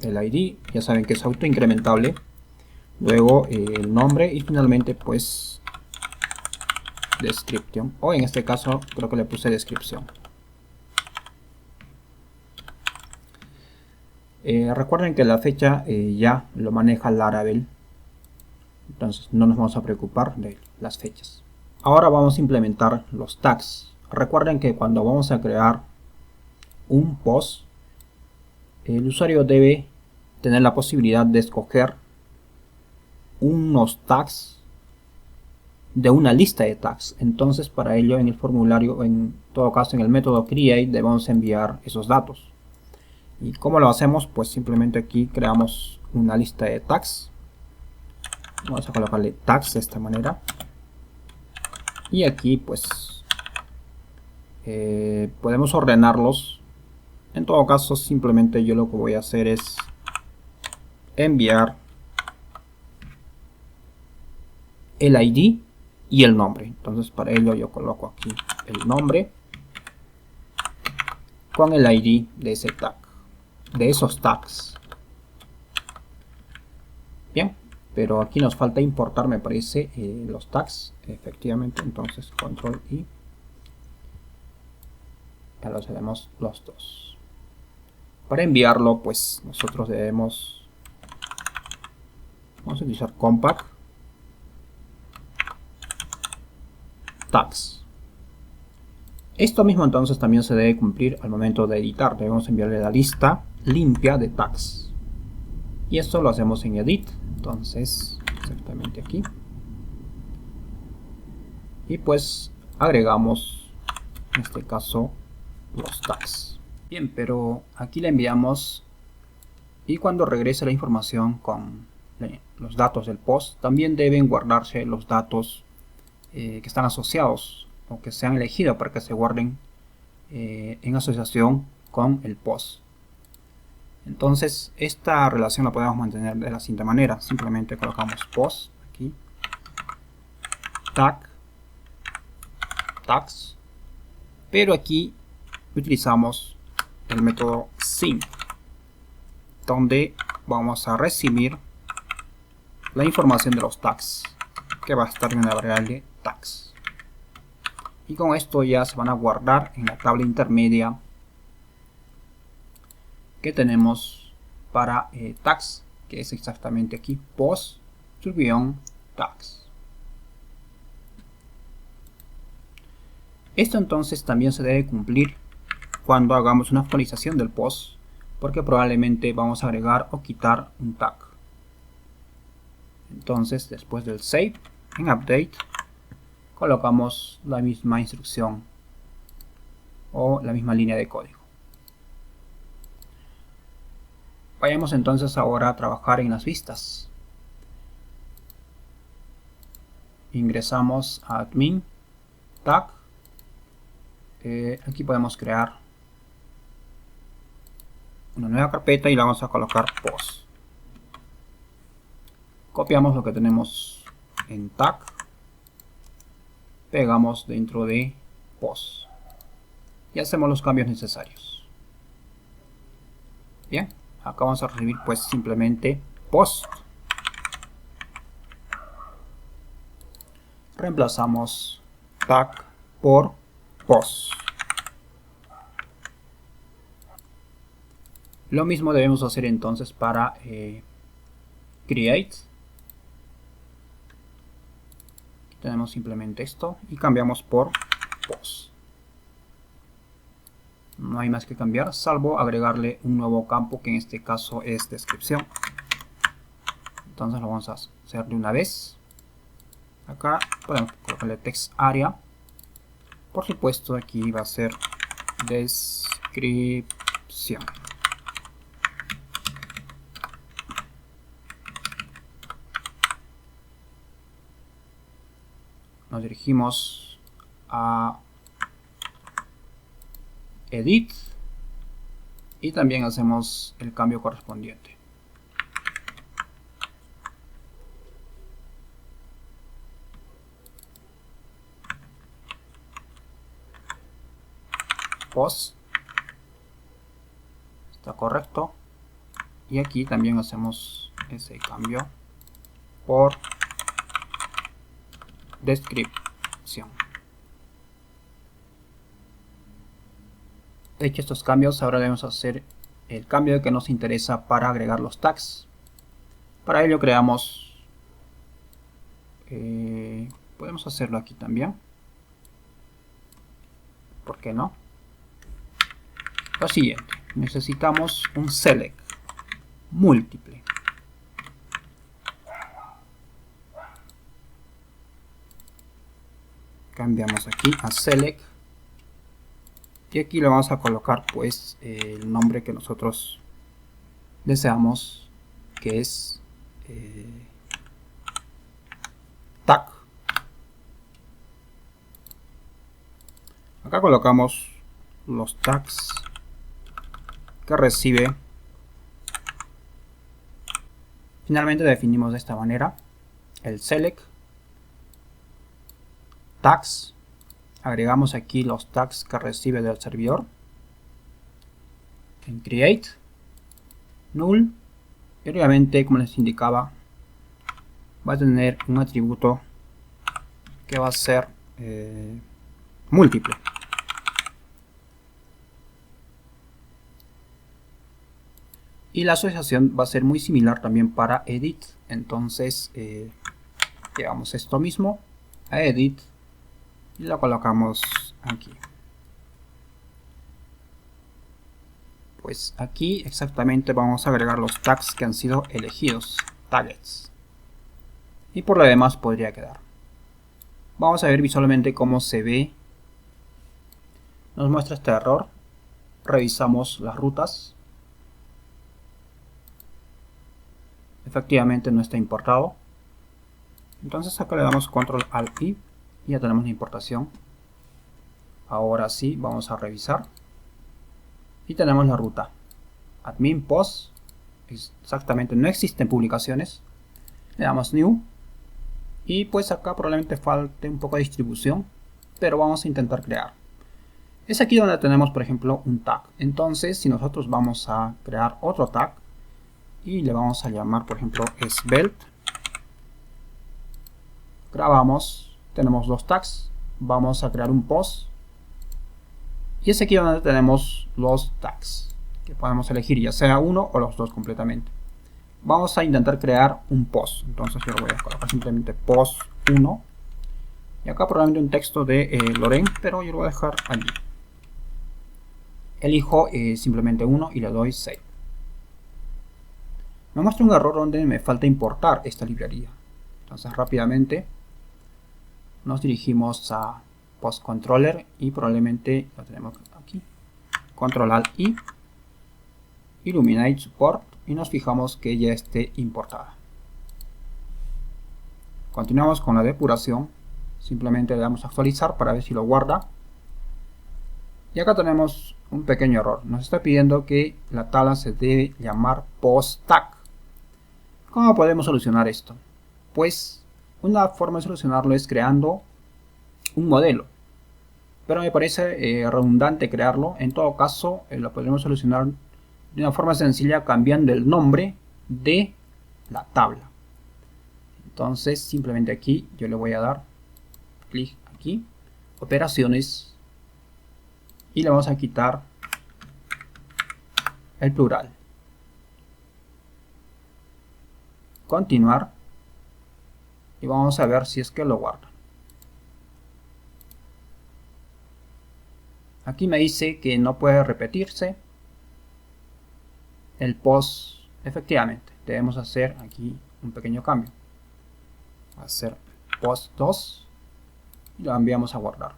El ID, ya saben que es autoincrementable. Luego el nombre y finalmente pues description, o en este caso creo que le puse descripción. Recuerden que la fecha ya lo maneja Laravel, entonces no nos vamos a preocupar de las fechas. Ahora vamos a implementar los tags. Recuerden que cuando vamos a crear un post, el usuario debe tener la posibilidad de escoger unos tags de una lista de tags. Entonces para ello en el formulario, en todo caso en el método create, debemos enviar esos datos. ¿Y cómo lo hacemos? Pues simplemente aquí creamos una lista de tags. Vamos a colocarle tags de esta manera. Y aquí pues podemos ordenarlos. En todo caso simplemente yo lo que voy a hacer es enviar el ID y el nombre. Entonces para ello yo coloco aquí el nombre con el ID de ese tag, de esos tags. Bien, pero aquí nos falta importar, me parece, los tags, efectivamente. Entonces control I, ya los tenemos los dos. Para enviarlo pues nosotros vamos a utilizar compact tags. Esto mismo entonces también se debe cumplir al momento de editar. Debemos enviarle la lista limpia de tags. Y esto lo hacemos en edit. Entonces, exactamente aquí. Y pues agregamos, en este caso, los tags. Bien, pero aquí le enviamos. Y cuando regrese la información con los datos del post, también deben guardarse los datos que están asociados o que se han elegido para que se guarden en asociación con el post. Entonces esta relación la podemos mantener de la siguiente manera. Simplemente colocamos post aquí, tag, tags, pero aquí utilizamos el método sync, donde vamos a recibir la información de los tags, que va a estar en la variable tags. Y con esto ya se van a guardar en la tabla intermedia que tenemos para tags, que es exactamente aquí, post tags. Esto entonces también se debe cumplir cuando hagamos una actualización del post, porque probablemente vamos a agregar o quitar un tag. Entonces después del save, en update, colocamos la misma instrucción o la misma línea de código. Vayamos entonces ahora a trabajar en las vistas. Ingresamos a admin, tag. Aquí podemos crear una nueva carpeta y la vamos a colocar post. Copiamos lo que tenemos en tag, pegamos dentro de post y hacemos los cambios necesarios. Bien, acá vamos a recibir pues simplemente post. Reemplazamos tag por post. Lo mismo debemos hacer entonces para create. Aquí tenemos simplemente esto y cambiamos por post. No hay más que cambiar, salvo agregarle un nuevo campo, que en este caso es descripción. Entonces lo vamos a hacer de una vez. Acá podemos colocarle text area. Por supuesto aquí va a ser descripción. Nos dirigimos a edit y también hacemos el cambio correspondiente. Post está correcto y aquí también hacemos ese cambio por descripción. Hecho estos cambios, ahora debemos hacer el cambio que nos interesa para agregar los tags. Para ello creamos, podemos hacerlo aquí también, ¿por qué no? Lo siguiente, necesitamos un select múltiple. cambiamos aquí a select y aquí le vamos a colocar pues el nombre que nosotros deseamos, que es tag. Acá colocamos los tags que recibe. Finalmente definimos de esta manera el select tags. Agregamos aquí los tags que recibe del servidor en create null y obviamente, como les indicaba, va a tener un atributo que va a ser múltiple. Y la asociación va a ser muy similar también para edit. Entonces llevamos esto mismo a edit y lo colocamos aquí. Pues aquí exactamente vamos a agregar los tags que han sido elegidos, targets. Y por lo demás podría quedar. Vamos a ver visualmente cómo se ve. Nos muestra este error. Revisamos las rutas. Efectivamente no está importado. Entonces acá le damos control alt I y ya tenemos la importación. Ahora sí, vamos a revisar. Y tenemos la ruta. Admin post. Exactamente, no existen publicaciones. Le damos new. Y pues acá probablemente falte un poco de distribución, pero vamos a intentar crear. Es aquí donde tenemos, por ejemplo, un tag. Entonces, si nosotros vamos a crear otro tag y le vamos a llamar, por ejemplo, svelte, grabamos, tenemos dos tags, vamos a crear un post y es aquí donde tenemos los tags que podemos elegir, ya sea uno o los dos completamente. Vamos a intentar crear un post, entonces yo lo voy a colocar simplemente post 1 y acá probablemente un texto de Loren, pero yo lo voy a dejar allí. Elijo simplemente uno y le doy save. Me muestra un error donde me falta importar esta librería. Entonces rápidamente nos dirigimos a post controller y probablemente lo tenemos aquí. Control alt I, Illuminate Support y nos fijamos que ya esté importada. Continuamos con la depuración. Simplemente le damos a actualizar para ver si lo guarda. Y acá tenemos un pequeño error. Nos está pidiendo que la tabla se debe llamar post tag. ¿Cómo podemos solucionar esto? Pues una forma de solucionarlo es creando un modelo. Pero me parece redundante crearlo. En todo caso, lo podremos solucionar de una forma sencilla cambiando el nombre de la tabla. Entonces simplemente aquí yo le voy a dar clic aquí, operaciones, y le vamos a quitar el plural. Continuar y vamos a ver si es que lo guarda. Aquí me dice que no puede repetirse el post. Efectivamente debemos hacer aquí un pequeño cambio, hacer post 2 y lo enviamos a guardar.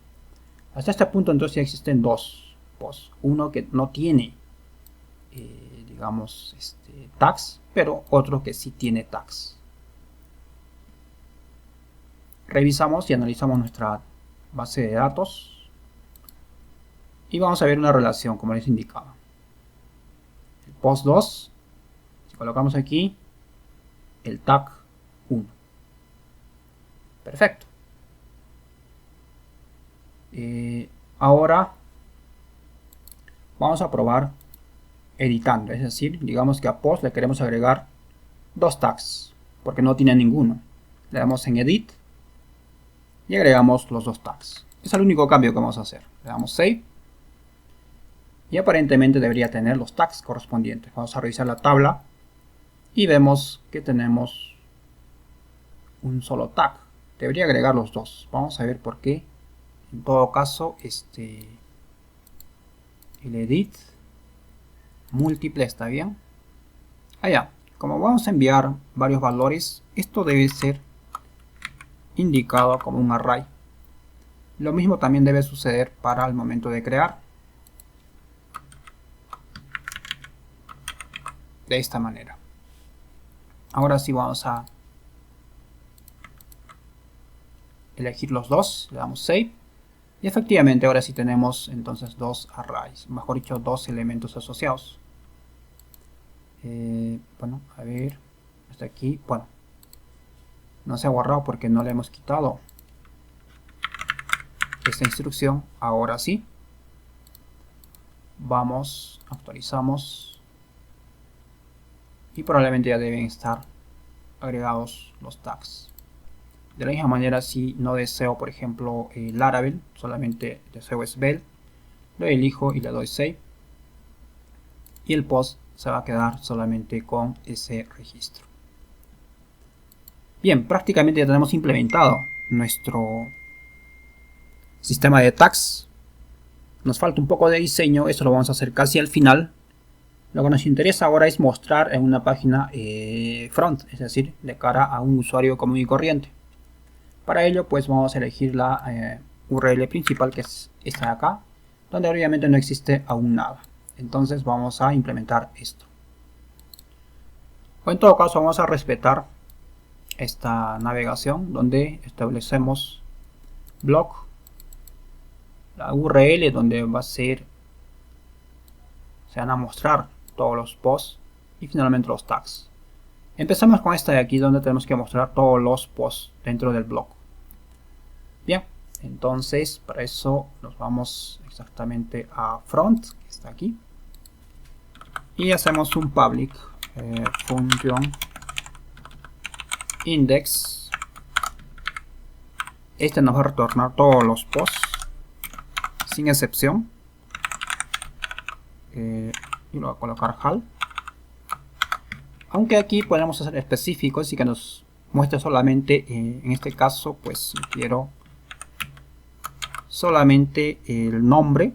Hasta este punto entonces ya existen dos posts, uno que no tiene digamos tags, pero otro que sí tiene tags. Revisamos y analizamos nuestra base de datos y vamos a ver una relación como les indicaba. El post 2, si colocamos aquí el tag 1. Perfecto. Ahora vamos a probar editando, es decir, digamos que a post le queremos agregar dos tags porque no tiene ninguno. Le damos en edit y agregamos los dos tags. Es el único cambio que vamos a hacer. Le damos save y aparentemente debería tener los tags correspondientes. Vamos a revisar la tabla y vemos que tenemos un solo tag. Debería agregar los dos. Vamos a ver por qué. En todo caso, el edit múltiple está bien. Allá, como vamos a enviar varios valores, esto debe ser indicado como un array. Lo mismo también debe suceder para el momento de crear. De esta manera. Ahora sí vamos a elegir los dos, le damos Save. Y efectivamente ahora sí tenemos entonces dos arrays, mejor dicho dos elementos asociados. Bueno, a ver, hasta aquí, bueno, no se ha borrado porque no le hemos quitado esta instrucción. Ahora sí, vamos, actualizamos y probablemente ya deben estar agregados los tags. De la misma manera, si no deseo, por ejemplo, Laravel, solamente deseo Svelte, lo elijo y le doy Save. Y el post se va a quedar solamente con ese registro. Bien, prácticamente ya tenemos implementado nuestro sistema de tags. Nos falta un poco de diseño, esto lo vamos a hacer casi al final. Lo que nos interesa ahora es mostrar en una página front, es decir, de cara a un usuario común y corriente. Para ello pues vamos a elegir la URL principal, que es esta de acá, donde obviamente no existe aún nada. Entonces vamos a implementar esto. O en todo caso vamos a respetar esta navegación donde establecemos blog, la URL donde va a ser, se van a mostrar todos los posts y finalmente los tags. Empezamos con esta de aquí donde tenemos que mostrar todos los posts dentro del blog. Bien, entonces para eso nos vamos exactamente a front, que está aquí, y hacemos un public function index. Este nos va a retornar todos los posts sin excepción, y lo voy a colocar HAL, aunque aquí podemos ser específicos y que nos muestre solamente, en este caso pues quiero solamente el nombre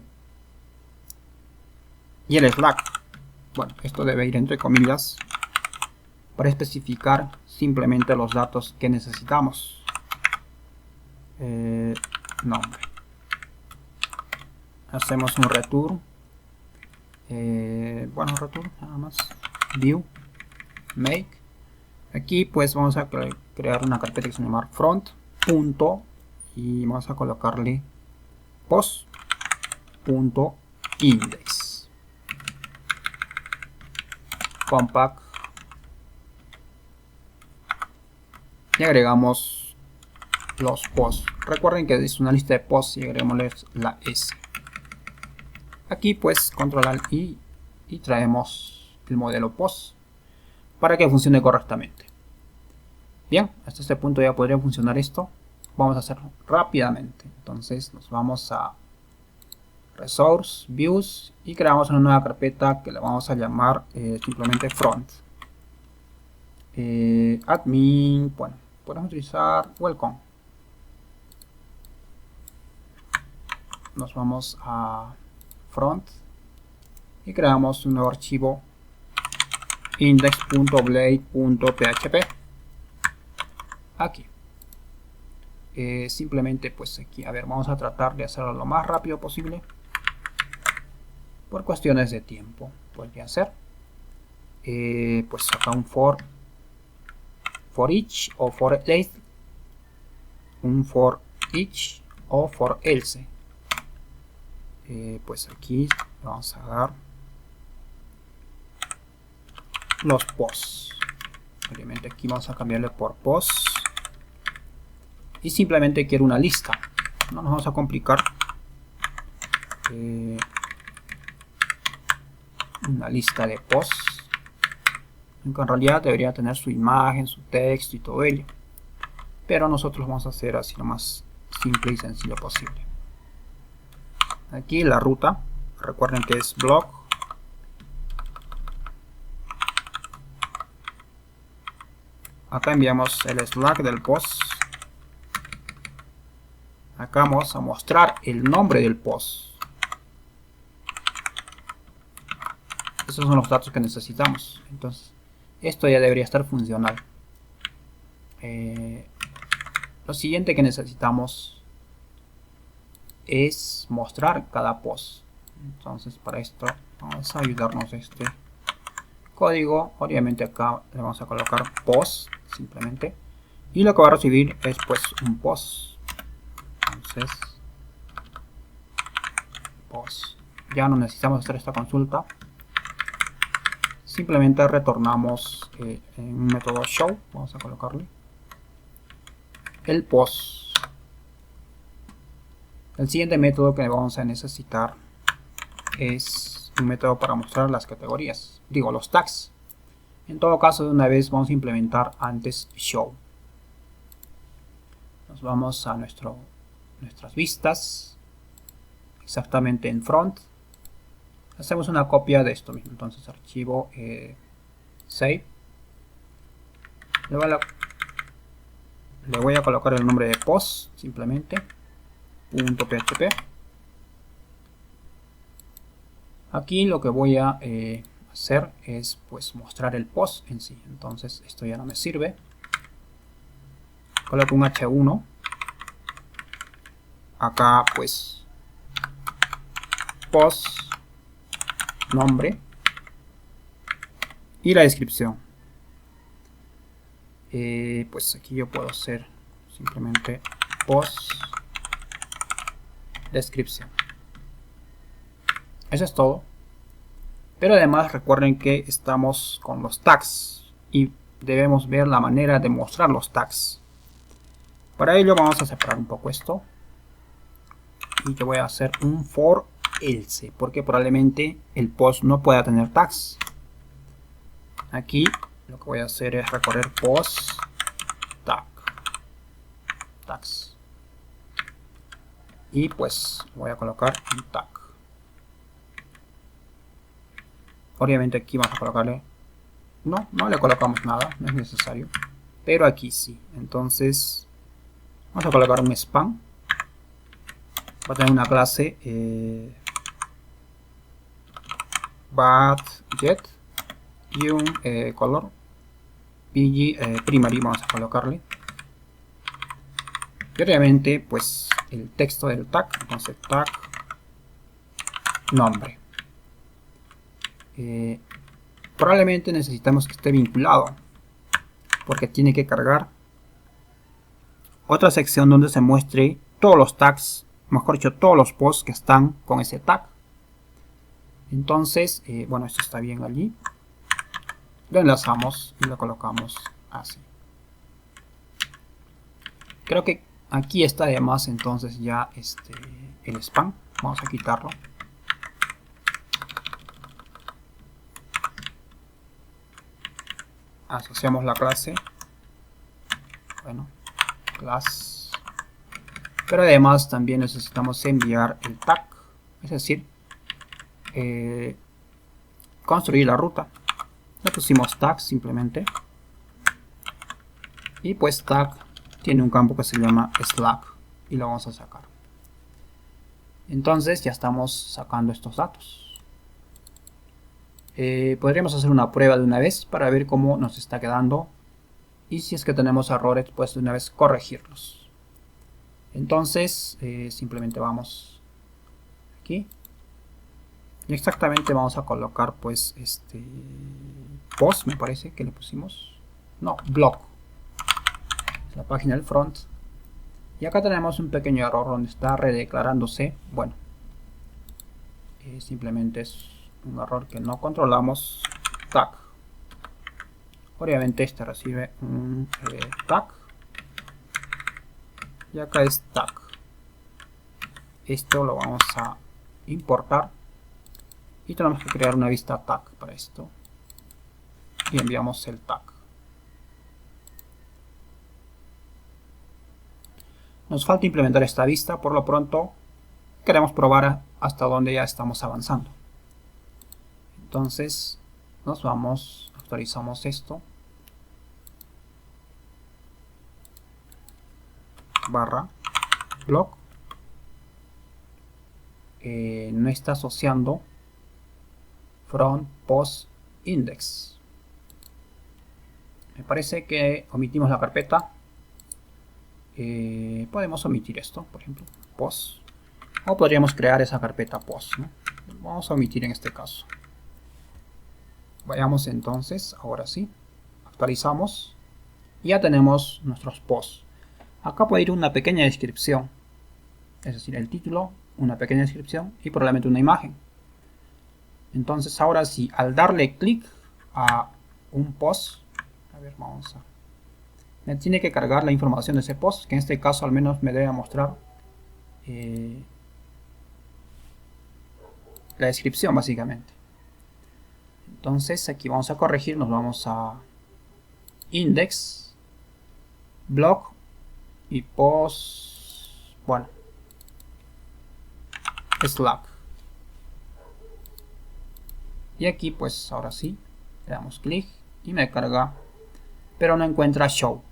y el Slack. Bueno, esto debe ir entre comillas para especificar simplemente los datos que necesitamos. Nombre. Hacemos un return. Bueno, return nada más. View. Make. Aquí pues vamos a crear una carpeta que se llama front. Punto. Y vamos a colocarle post.index. Compact. Y agregamos los posts. Recuerden que es una lista de posts y agreguémosles la S. Aquí pues control alt I y traemos el modelo post para que funcione correctamente. Bien, hasta este punto ya podría funcionar esto. Vamos a hacerlo rápidamente. Entonces nos vamos a Resource, Views y creamos una nueva carpeta que la vamos a llamar simplemente Front. Admin, bueno, podemos utilizar Welcome. Nos vamos a Front y creamos un nuevo archivo index.blade.php. Aquí. Simplemente pues aquí, a ver, vamos a tratar de hacerlo lo más rápido posible por cuestiones de tiempo. Podría ser pues acá un for each o for else, un for each o for else. Pues aquí vamos a dar los posts. Obviamente aquí vamos a cambiarle por posts. Y simplemente quiero una lista. No nos vamos a complicar. Una lista de posts. Aunque en realidad debería tener su imagen, su texto y todo ello. Pero nosotros vamos a hacer así lo más simple y sencillo posible. Aquí la ruta. Recuerden que es blog. Acá enviamos el Slack del post. Acá vamos a mostrar el nombre del post. Esos son los datos que necesitamos. Entonces, esto ya debería estar funcional. Lo siguiente que necesitamos es mostrar cada post. Entonces para esto vamos a ayudarnos de este código. Obviamente acá le vamos a colocar post simplemente, y lo que va a recibir es pues un post. Entonces post, ya no necesitamos hacer esta consulta, simplemente retornamos en un método show. Vamos a colocarle el post. El siguiente método que vamos a necesitar es un método para mostrar las categorías, digo los tags. En todo caso, de una vez vamos a implementar antes show. Nos vamos a nuestras vistas, exactamente en front. Hacemos una copia de esto mismo, entonces archivo save. Le voy a colocar el nombre de post simplemente, .php. Aquí lo que voy a hacer es pues mostrar el post en sí. Entonces esto ya no me sirve. Coloco un H1. Acá pues post, nombre y la descripción. Pues aquí yo puedo hacer simplemente post descripción. Eso es todo. Pero además recuerden que estamos con los tags y debemos ver la manera de mostrar los tags. Para ello vamos a separar un poco esto. Y yo voy a hacer un for else, porque probablemente el post no pueda tener tags. Aquí lo que voy a hacer es recorrer post tags. Y pues voy a colocar un tag. Obviamente aquí vamos a colocarle, no le colocamos nada, no es necesario, pero aquí sí. Entonces vamos a colocar un span. Va a tener una clase budget y un color PG primary. Vamos a colocarle, y obviamente pues el texto del tag. Entonces tag nombre. Probablemente necesitamos que esté vinculado, porque tiene que cargar otra sección donde se muestre todos los tags, mejor dicho todos los posts que están con ese tag. Entonces bueno, esto está bien allí, lo enlazamos y lo colocamos así. Creo que aquí está además entonces ya el spam. Vamos a quitarlo. Asociamos la clase, bueno, class, pero además también necesitamos enviar el tag, es decir, construir la ruta. Le pusimos tag simplemente, y pues tag tiene un campo que se llama slack y lo vamos a sacar. Entonces ya estamos sacando estos datos. Podríamos hacer una prueba de una vez para ver cómo nos está quedando, y si es que tenemos errores pues de una vez corregirlos. Entonces simplemente vamos aquí y exactamente vamos a colocar pues post, me parece que le pusimos, no, blog, la página del front, y acá tenemos un pequeño error donde está redeclarándose. Bueno, simplemente es un error que no controlamos. Tag, obviamente este recibe un tag, y acá es tag. Esto lo vamos a importar y tenemos que crear una vista tag para esto, y enviamos el tag. Nos falta implementar esta vista. Por lo pronto queremos probar hasta dónde ya estamos avanzando. Entonces nos vamos, actualizamos esto, barra blog, no está asociando front post index. Me parece que omitimos la carpeta. Podemos omitir esto, por ejemplo, post O podríamos crear esa carpeta post, ¿no? Vamos a omitir en este caso. Vayamos entonces, ahora sí, actualizamos. Ya tenemos nuestros posts. Acá puede ir una pequeña descripción, es decir, el título, una pequeña descripción y probablemente una imagen. Entonces ahora sí, al darle clic a un post, a ver, vamos a... me tiene que cargar la información de ese post, que en este caso al menos me debe mostrar la descripción básicamente. Entonces aquí vamos a corregir, nos vamos a index, blog y post, bueno, Slack. Y aquí pues ahora sí, le damos clic y me carga, pero no encuentra show.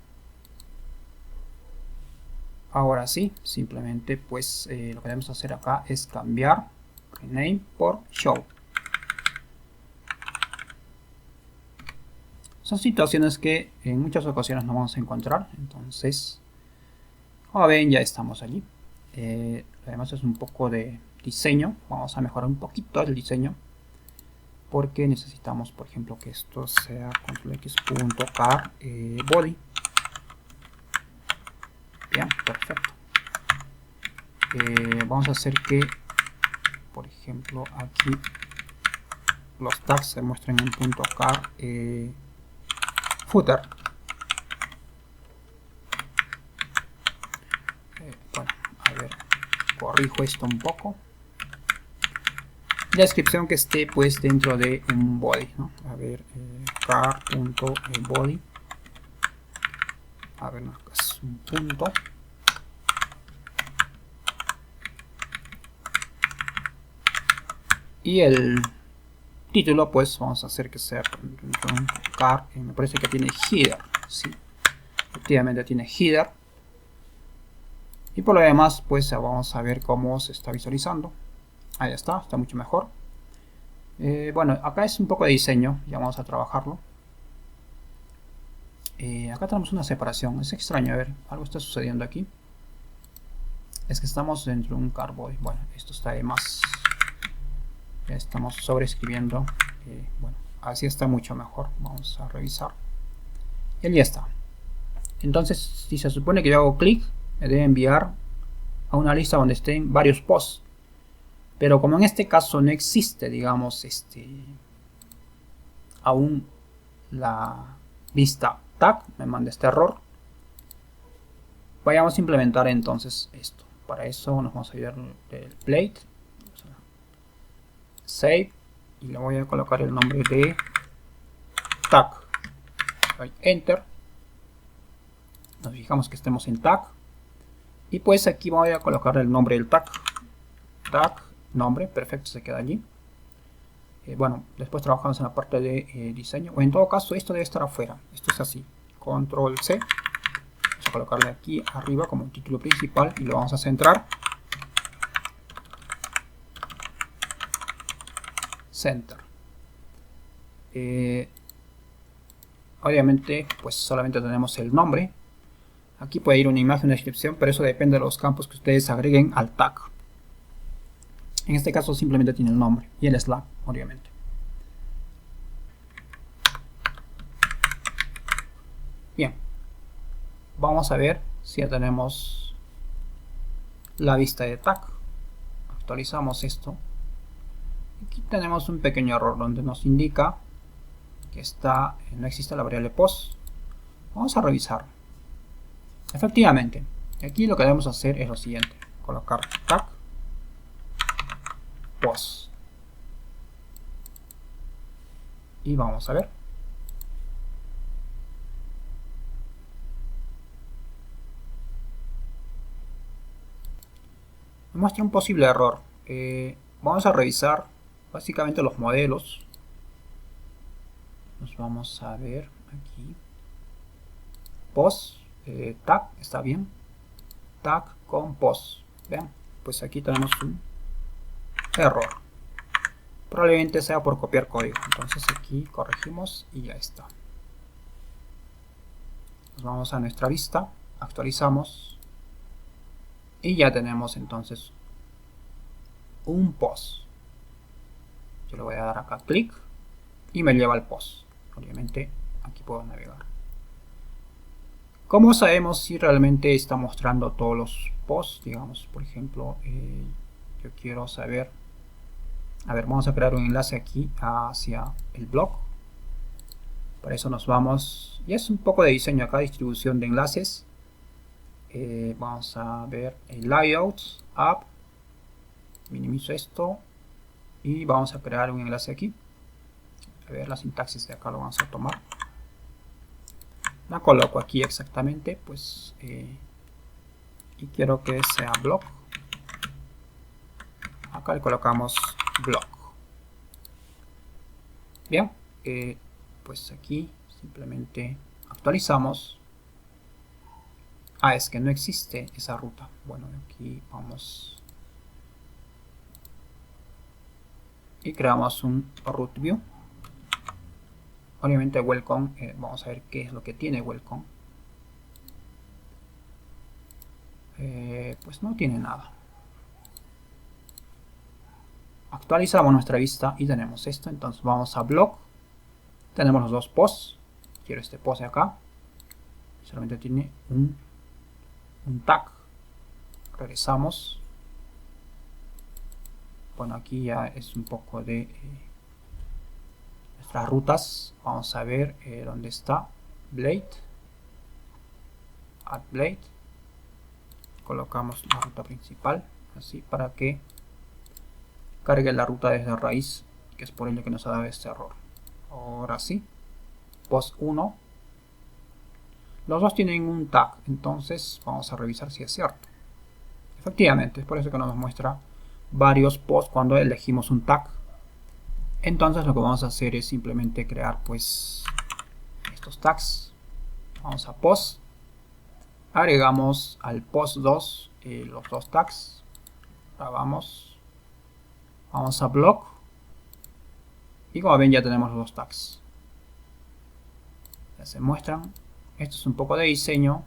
Ahora sí, simplemente pues lo que debemos hacer acá es cambiar rename por show. Son situaciones que en muchas ocasiones no vamos a encontrar, entonces como ven ya estamos allí. Además es un poco de diseño, vamos a mejorar un poquito el diseño porque necesitamos por ejemplo que esto sea controlx.car body. Bien, perfecto. Vamos a hacer que por ejemplo aquí los tags se muestren en .car footer. Bueno, a ver, corrijo esto un poco. La descripción que esté pues dentro de un body, ¿no? A ver, car.body. A ver, no, es un punto. Y el título pues vamos a hacer que sea un car, me parece que tiene header, sí, efectivamente tiene header. Y por lo demás pues vamos a ver cómo se está visualizando. Ahí está mucho mejor. Bueno, acá es un poco de diseño, ya vamos a trabajarlo. Acá tenemos una separación, es extraño, a ver, algo está sucediendo aquí. Es que estamos dentro de un car body, bueno, esto está de más. Ya estamos sobreescribiendo, bueno, así está mucho mejor, vamos a revisar. Y ya está. Entonces, si se supone que yo hago clic, me debe enviar a una lista donde estén varios posts. Pero como en este caso no existe, digamos, aún la vista tag, me manda este error. Vayamos a implementar entonces esto. Para eso nos vamos a ir del plate, save, y le voy a colocar el nombre de tag. Enter. Nos fijamos que estemos en tag. Y pues aquí voy a colocar el nombre del tag. Tag, nombre, perfecto, se queda allí. Bueno, después trabajamos en la parte de diseño. O en todo caso, esto debe estar afuera. Esto es así. Control C. Vamos a colocarle aquí arriba como título principal y lo vamos a centrar. Center. Obviamente, pues solamente tenemos el nombre. Aquí puede ir una imagen de descripción, pero eso depende de los campos que ustedes agreguen al tag. En este caso simplemente tiene el nombre y el Slack, obviamente. Bien, vamos a ver si ya tenemos la vista de tag. Actualizamos esto. Aquí tenemos un pequeño error donde nos indica que no existe la variable post. Vamos a revisar. Efectivamente, aquí lo que debemos hacer es lo siguiente: colocar tag post. Y vamos a ver. Me muestra un posible error. Vamos a revisar básicamente los modelos. Nos vamos a ver aquí. Post, tag, está bien. Tag con post. Vean, pues aquí tenemos un error. Probablemente sea por copiar código. Entonces aquí corregimos y ya está. Nos vamos a nuestra vista, actualizamos y ya tenemos entonces un post. Yo le voy a dar acá clic y me lleva al post. Obviamente aquí puedo navegar. ¿Cómo sabemos si realmente está mostrando todos los posts? Digamos, por ejemplo, yo quiero saber. A ver, vamos a crear un enlace aquí hacia el blog. Para eso nos vamos. Y es un poco de diseño acá, distribución de enlaces. Vamos a ver el layout, app. Minimizo esto. Y vamos a crear un enlace aquí. A ver, la sintaxis de acá lo vamos a tomar. La coloco aquí exactamente, pues. Y quiero que sea blog. Acá le colocamos blog. Bien, pues aquí simplemente actualizamos. Es que no existe esa ruta. Bueno, aquí vamos y creamos un root view. Obviamente welcome, vamos a ver qué es lo que tiene welcome. Pues no tiene nada. Actualizamos nuestra vista y tenemos esto. Entonces vamos a blog. Tenemos los dos posts. Quiero este post de acá. Solamente tiene un tag. Regresamos. Bueno, aquí ya es un poco de nuestras rutas. Vamos a ver dónde está Blade. Add Blade. Colocamos la ruta principal. Así para que cargue la ruta desde raíz, que es por ello que nos ha dado este error. Ahora sí, post 1, los dos tienen un tag, entonces vamos a revisar si es cierto. Efectivamente, es por eso que nos muestra varios posts cuando elegimos un tag. Entonces lo que vamos a hacer es simplemente crear pues estos tags. Vamos a post, agregamos al post 2 los dos tags. Ahora vamos a blog y como ven ya tenemos los dos tags. Ya se muestran. Esto es un poco de diseño.